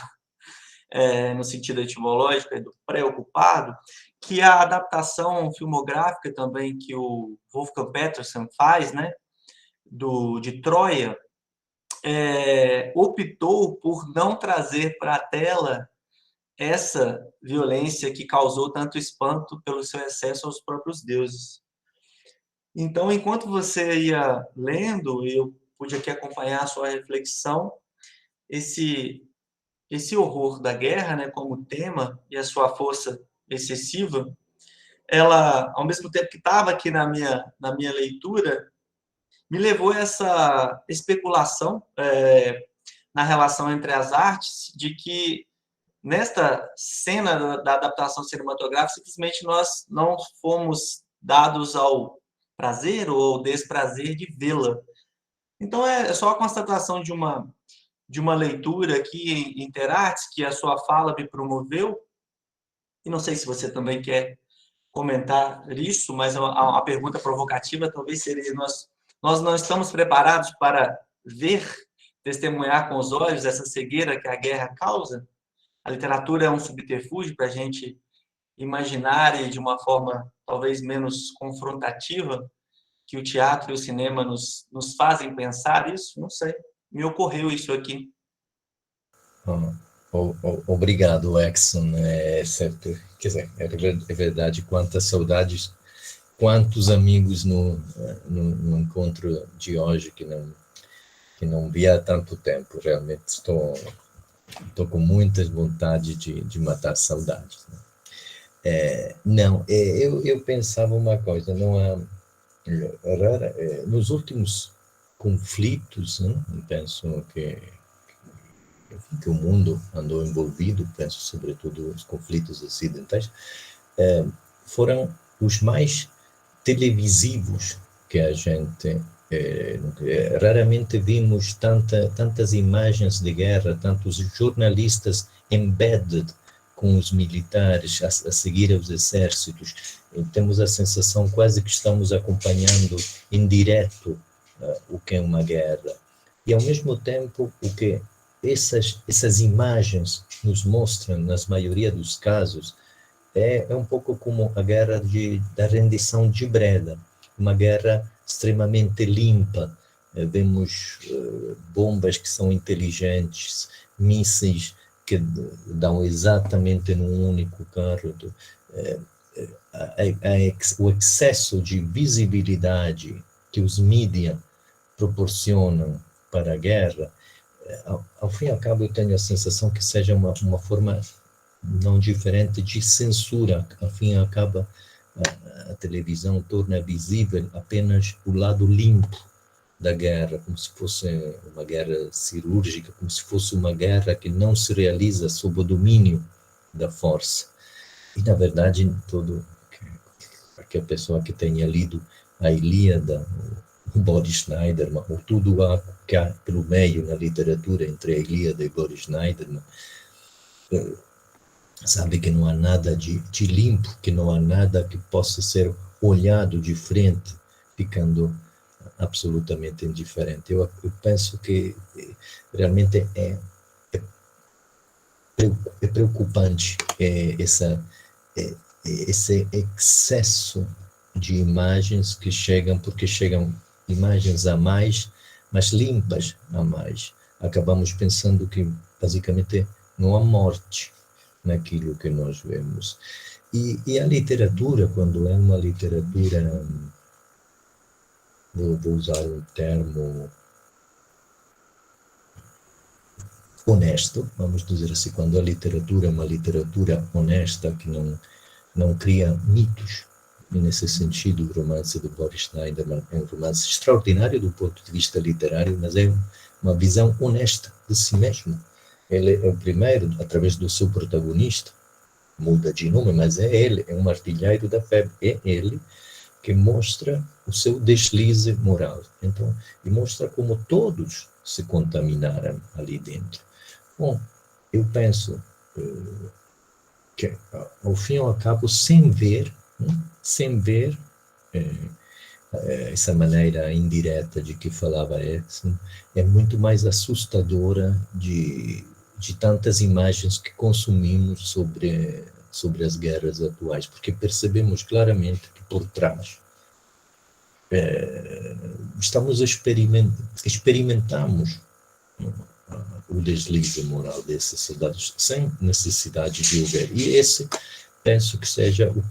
no sentido etimológico, do preocupado, que a adaptação filmográfica também que o Wolfgang Petersen faz, né, de Troia, optou por não trazer para a tela essa violência que causou tanto espanto pelo seu excesso aos próprios deuses. Então, enquanto você ia lendo, eu pude aqui acompanhar a sua reflexão, esse horror da guerra, né, como tema, e a sua força excessiva, ela, ao mesmo tempo que estava aqui na minha leitura, me levou a essa especulação na relação entre as artes, de que nesta cena da adaptação cinematográfica, simplesmente nós não fomos dados ao prazer ou ao desprazer de vê-la. Então, é só a constatação de uma leitura aqui em Interartes, que a sua fala me promoveu, e não sei se você também quer comentar isso, mas a pergunta provocativa talvez seria: nós não estamos preparados para ver, testemunhar com os olhos essa cegueira que a guerra causa? A literatura é um subterfúgio para a gente imaginar, e de uma forma talvez menos confrontativa, que o teatro e o cinema nos fazem pensar isso? Não sei. Me ocorreu isso aqui. Obrigado, Exxon. É certo. Quer dizer, é verdade, quantas saudades, quantos amigos no encontro de hoje que não via há tanto tempo. Realmente estou com muita vontade de matar saudades. Né? Eu pensava uma coisa, não há nos últimos conflitos, né? Penso que o mundo andou envolvido, penso sobretudo os conflitos ocidentais, foram os mais televisivos que a gente raramente vimos tantas imagens de guerra, tantos jornalistas embedded com os militares a seguir aos exércitos. E temos a sensação quase que estamos acompanhando em direto o que é uma guerra. E ao mesmo tempo o que essas imagens nos mostram, na maioria dos casos, é um pouco como a guerra da rendição de Breda, uma guerra extremamente limpa. Vemos bombas que são inteligentes, mísseis que dão exatamente num único carro. O excesso de visibilidade que os mídias proporcionam para a guerra, ao fim e ao cabo eu tenho a sensação que seja uma forma não diferente de censura. Ao fim e ao cabo a televisão torna visível apenas o lado limpo da guerra, como se fosse uma guerra cirúrgica, como se fosse uma guerra que não se realiza sob o domínio da força. E, na verdade, aquela pessoa que tenha lido a Ilíada, o Boris Schneiderman, ou tudo que há pelo meio na literatura entre a Ilíada e Boris Schneiderman, sabe que não há nada de limpo, que não há nada que possa ser olhado de frente, ficando absolutamente indiferente. Eu penso que realmente é preocupante esse excesso de imagens que porque chegam imagens a mais, mas limpas a mais. Acabamos pensando que basicamente não há morte naquilo que nós vemos. E a literatura, quando é uma literatura, vou usar um termo honesto, vamos dizer assim, quando a literatura é uma literatura honesta, que não cria mitos, e nesse sentido o romance do Boris Schneiderman é um romance extraordinário do ponto de vista literário, mas é uma visão honesta de si mesmo. Ele é o primeiro, através do seu protagonista, muda de nome, mas é um artilheiro da febre, é ele que mostra o seu deslize moral. Então, e mostra como todos se contaminaram ali dentro. Bom, eu penso que, ao fim e ao cabo, sem ver essa maneira indireta de que falava Edson, é muito mais assustadora de tantas imagens que consumimos sobre as guerras atuais, porque percebemos claramente que por trás experimentamos o deslize moral desses soldados, sem necessidade de haver. E esse, penso que seja o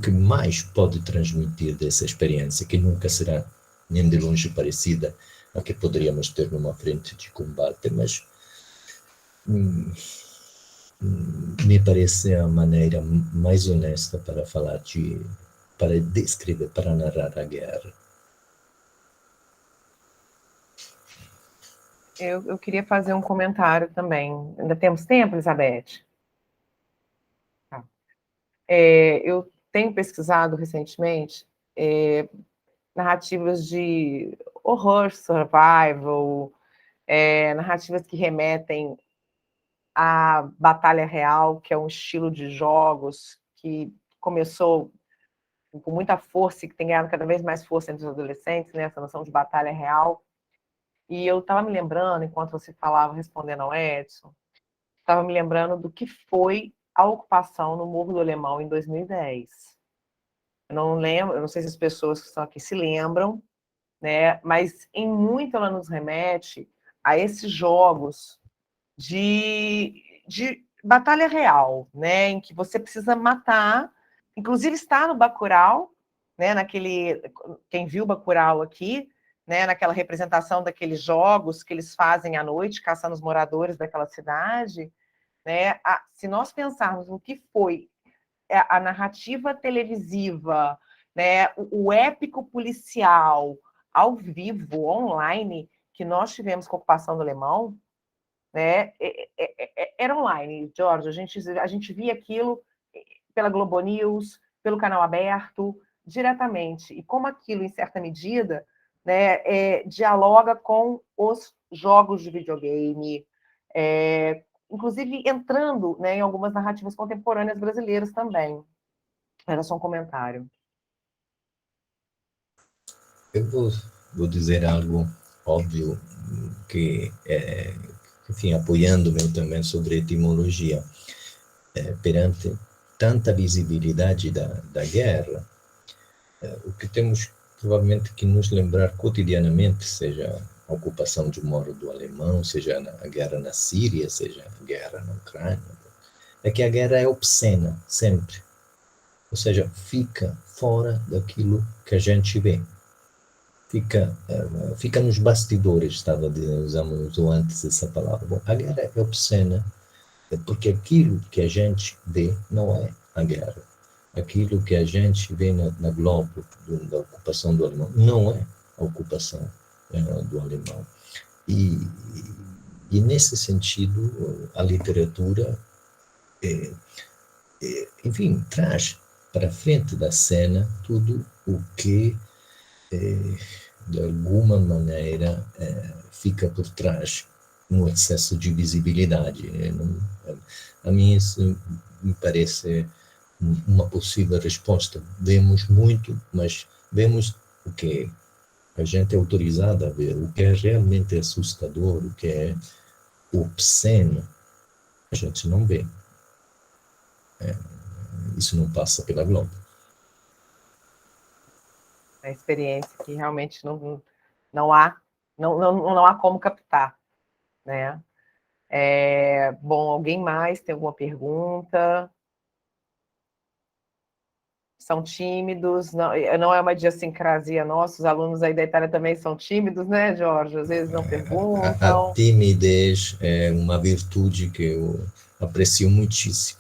que mais pode transmitir dessa experiência, que nunca será nem de longe parecida a que poderíamos ter numa frente de combate, mas me parece a maneira mais honesta para falar para descrever, para narrar a guerra. Eu queria fazer um comentário também. Ainda temos tempo, Elizabeth? Tá. Eu tenho pesquisado recentemente narrativas de horror, survival, narrativas que remetem à batalha real, que é um estilo de jogos que começou com muita força e que tem ganhado cada vez mais força entre os adolescentes, né? Essa noção de batalha real. E eu estava me lembrando, enquanto você falava, respondendo ao Edson, estava me lembrando do que foi a ocupação no Morro do Alemão em 2010. Eu não lembro, eu não sei se as pessoas que estão aqui se lembram, né? Mas em muito ela nos remete a esses jogos de batalha real, né? Em que você precisa matar, inclusive está no Bacurau, né? Quem viu Bacurau aqui, né? Naquela representação daqueles jogos que eles fazem à noite, caçando os moradores daquela cidade, né? Se nós pensarmos no que foi a narrativa televisiva, né? O épico policial ao vivo, online, que nós tivemos com a ocupação do Alemão, né? Era online, Jorge. A gente via aquilo pela Globo News, pelo canal aberto, diretamente. E como aquilo, em certa medida, né, dialoga com os jogos de videogame, inclusive entrando, né, em algumas narrativas contemporâneas brasileiras também. Era só um comentário. Eu vou dizer algo óbvio, que enfim, apoiando-me também sobre etimologia. Perante tanta visibilidade da guerra, o que temos provavelmente que nos lembrar cotidianamente, seja a ocupação de um moro do alemão, seja a guerra na Síria, seja a guerra na Ucrânia, é que a guerra é obscena, sempre. Ou seja, fica fora daquilo que a gente vê. Fica nos bastidores, usamos antes essa palavra. Bom, a guerra é obscena, porque aquilo que a gente vê não é a guerra. Aquilo que a gente vê na Globo, da ocupação do alemão, não é a ocupação do alemão. E nesse sentido, a literatura, enfim, traz para frente da cena tudo o que, de alguma maneira, fica por trás no excesso de visibilidade. A mim isso me parece uma possível resposta. Vemos muito, mas vemos o que a gente é autorizado a ver, o que é realmente assustador, o que é obsceno, a gente não vê. Isso não passa pela Globo. É uma experiência que realmente não há como captar, né? Bom, alguém mais tem alguma pergunta? São tímidos, não é uma idiosincrasia nossa, os alunos aí da Itália também são tímidos, né, Jorge? Às vezes não perguntam. A timidez é uma virtude que eu aprecio muitíssimo.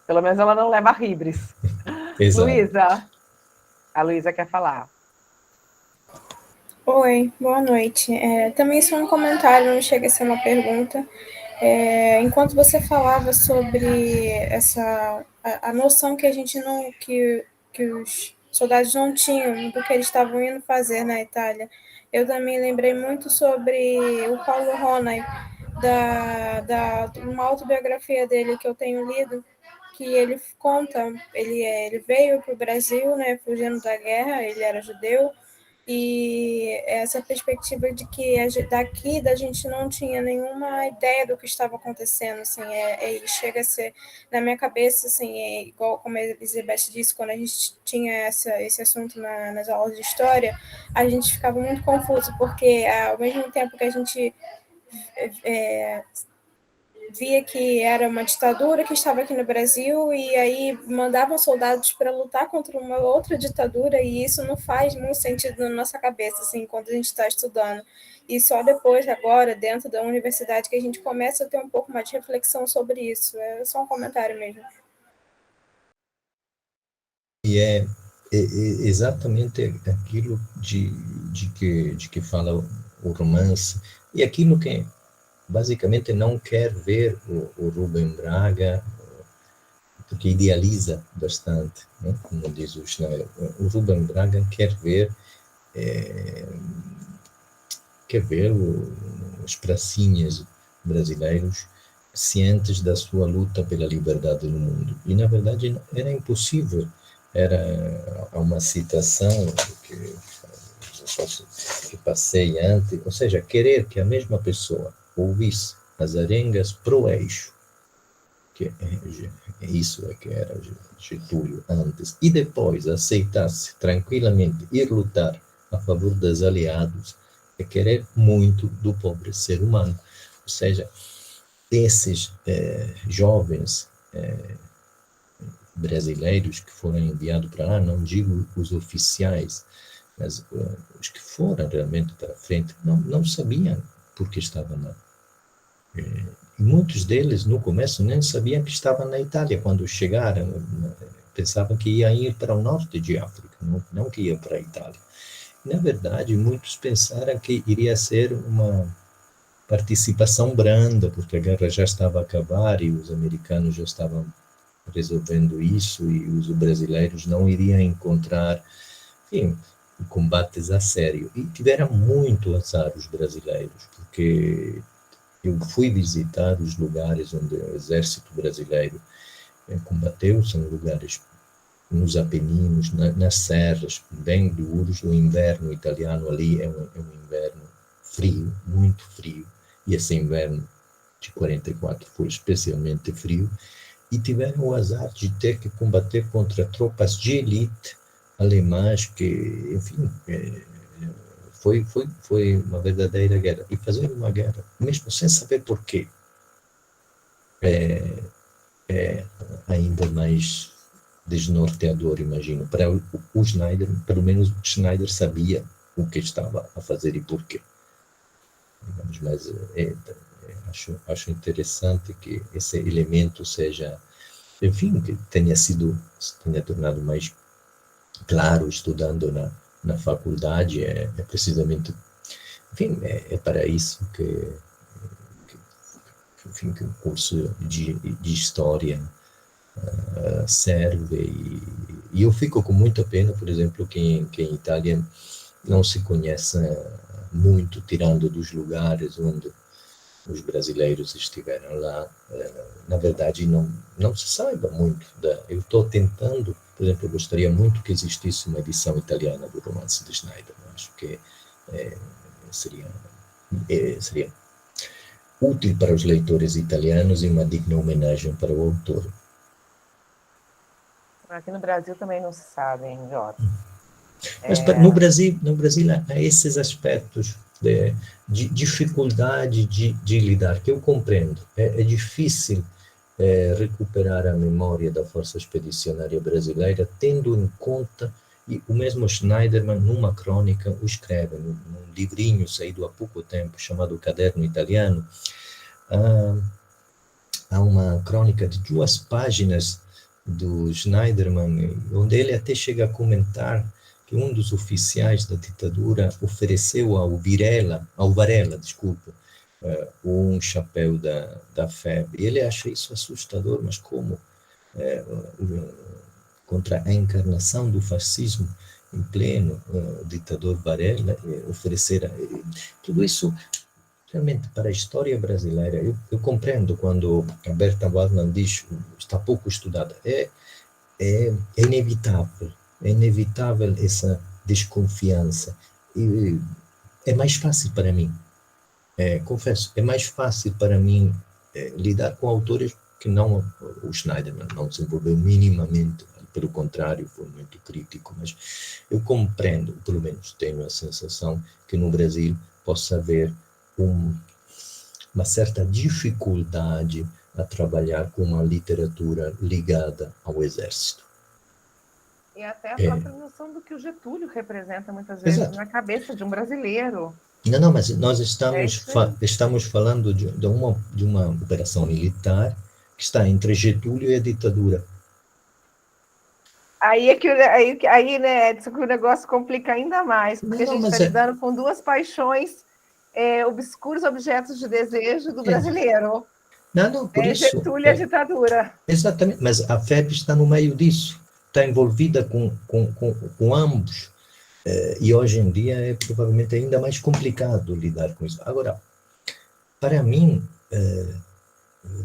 Pelo menos ela não leva ribres. Exato. Luísa, a Luísa quer falar. Oi, boa noite. Também só um comentário, não chega a ser uma pergunta. Enquanto você falava sobre a noção que a gente não, que os soldados não tinham do que eles estavam indo fazer na Itália, eu também lembrei muito sobre o Paulo Ronay, uma autobiografia dele que eu tenho lido, que ele conta, ele veio para o Brasil, né, fugindo da guerra, ele era judeu, e essa perspectiva de que daqui da gente não tinha nenhuma ideia do que estava acontecendo, assim, chega a ser, na minha cabeça, assim, igual como a Elizabeth disse, quando a gente tinha esse assunto nas aulas de história, a gente ficava muito confuso, porque ao mesmo tempo que a gente via que era uma ditadura que estava aqui no Brasil e aí mandavam soldados para lutar contra uma outra ditadura, e isso não faz muito sentido na nossa cabeça, assim, quando a gente está estudando. E só depois, agora, dentro da universidade, que a gente começa a ter um pouco mais de reflexão sobre isso. É só um comentário mesmo. E é exatamente aquilo de que fala o romance, e aquilo que basicamente não quer ver o Rubem Braga, porque idealiza bastante, né? Como diz o Schneider. O Rubem Braga quer ver os pracinhas brasileiros cientes da sua luta pela liberdade no mundo. E, na verdade, era impossível. Era uma citação que passei antes, ou seja, querer que a mesma pessoa ouvisse as arengas pro eixo, que isso é que era Getúlio antes, e depois aceitasse tranquilamente ir lutar a favor dos aliados, é querer muito do pobre ser humano. Ou seja, esses jovens brasileiros que foram enviados para lá, não digo os oficiais, mas os que foram realmente para frente, não sabiam por que estavam lá. E muitos deles, no começo, nem sabiam que estavam na Itália. Quando chegaram, pensavam que iam ir para o norte de África, não que iam para a Itália. Na verdade, muitos pensaram que iria ser uma participação branda, porque a guerra já estava a acabar e os americanos já estavam resolvendo isso, e os brasileiros não iriam encontrar, enfim, combates a sério. E tiveram muito azar os brasileiros, porque eu fui visitar os lugares onde o exército brasileiro combateu, são lugares nos Apeninos, nas serras, bem duros. O inverno italiano ali é um inverno frio, muito frio, e esse inverno de 44 foi especialmente frio, e tiveram o azar de ter que combater contra tropas de elite alemãs que, enfim, foi uma verdadeira guerra. E fazer uma guerra, mesmo sem saber porquê, é ainda mais desnorteador, imagino. Para o Schneider, pelo menos o Schneider sabia o que estava a fazer e porquê. Mas acho interessante que esse elemento seja, enfim, que tenha tornado mais claro estudando na faculdade. É precisamente, enfim, é para isso que o curso de história serve. E eu fico com muita pena, por exemplo, que em Itália não se conhece muito, tirando dos lugares onde os brasileiros estiveram lá. Na verdade, não se saiba muito. Eu estou tentando, por exemplo, eu gostaria muito que existisse uma edição italiana do romance de Schneider. Eu acho que seria útil para os leitores italianos e uma digna homenagem para o autor. Aqui no Brasil também não se sabe, hein, Jota? Mas no Brasil há esses aspectos de dificuldade de lidar, que eu compreendo. É difícil recuperar a memória da Força Expedicionária Brasileira, tendo em conta, e o mesmo Schneiderman, numa crônica, o escreve, num livrinho saído há pouco tempo, chamado Caderno Italiano. Há uma crônica de 2 páginas do Schneiderman, onde ele até chega a comentar que um dos oficiais da ditadura ofereceu ao Varela, um chapéu da FEB. E ele acha isso assustador, mas como contra a encarnação do fascismo em pleno, o ditador Varela oferecer tudo isso. Realmente, para a história brasileira, eu compreendo quando a Berta Waldman diz está pouco estudada. É inevitável essa desconfiança. E é mais fácil para mim, confesso, é mais fácil para mim lidar com autores que não, o Schneiderman não desenvolveu minimamente, pelo contrário, foi muito crítico, mas eu compreendo, pelo menos tenho a sensação que no Brasil possa haver uma certa dificuldade a trabalhar com uma literatura ligada ao exército. E até a própria noção do que o Getúlio representa muitas vezes na cabeça de um brasileiro. Não, mas nós estamos falando de uma operação militar que está entre Getúlio e a ditadura. Aí é que né, Edson, que o negócio complica ainda mais, porque a gente está lidando com duas paixões, obscuros objetos de desejo do brasileiro. Não, por isso. Getúlio e a ditadura. Exatamente, mas a FEB está no meio disso, está envolvida com ambos. E hoje em dia é provavelmente ainda mais complicado lidar com isso. Agora, para mim,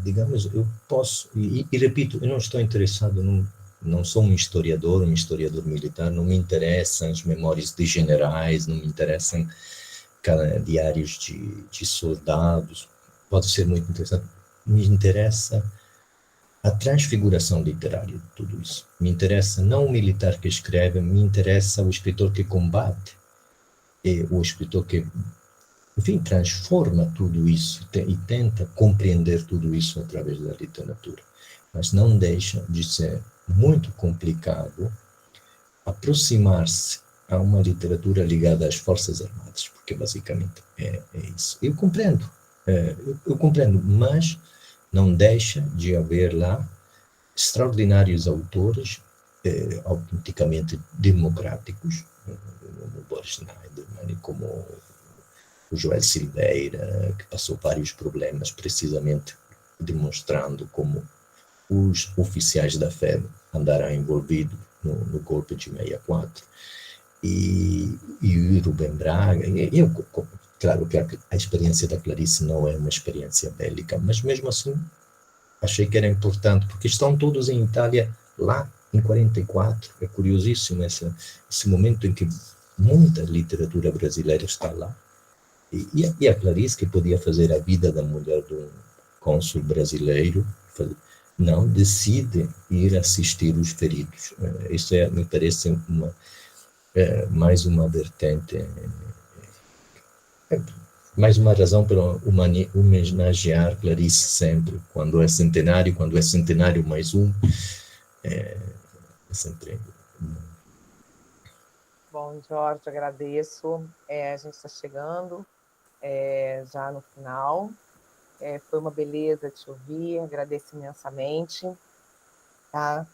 digamos, eu posso, e repito, eu não estou interessado, não sou um historiador militar, não me interessam as memórias de generais, não me interessam diários de soldados, pode ser muito interessante, me interessa a transfiguração literária de tudo isso. Me interessa não o militar que escreve, me interessa o escritor que combate, e o escritor que, enfim, transforma tudo isso e tenta compreender tudo isso através da literatura. Mas não deixa de ser muito complicado aproximar-se a uma literatura ligada às Forças Armadas, porque basicamente é isso. Eu compreendo, mas não deixa de haver lá extraordinários autores autenticamente democráticos, como o Boris Schneiderman, como o Joel Silveira, que passou vários problemas precisamente demonstrando como os oficiais da FEB andaram envolvidos no golpe de 64, e o Rubem Braga. Claro que a experiência da Clarice não é uma experiência bélica, mas mesmo assim achei que era importante, porque estão todos em Itália lá em 44. É curiosíssimo esse momento em que muita literatura brasileira está lá. E a Clarice, que podia fazer a vida da mulher de um cônsul brasileiro, não decide ir assistir os feridos. Isso me parece mais uma vertente, mais uma razão para homenagear Clarice sempre, quando é centenário mais um, é sempre... Bom, Jorge, agradeço. A gente está chegando já no final. Foi uma beleza te ouvir, agradeço imensamente. Tá?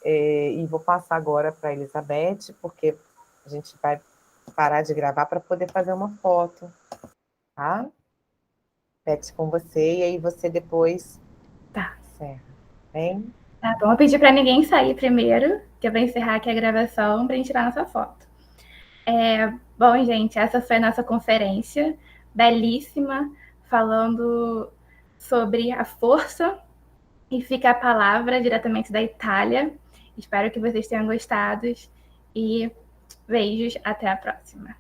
E vou passar agora para a Elizabeth, porque a gente vai parar de gravar para poder fazer uma foto. Tá? Beth, com você, e aí você depois... Tá. Certo. Bem? Tá bom, eu pedi para ninguém sair primeiro, que eu vou encerrar aqui a gravação para a gente tirar nossa foto. Bom, gente, essa foi a nossa conferência, belíssima, falando sobre a força, e fica a palavra diretamente da Itália. Espero que vocês tenham gostado e beijos, até a próxima.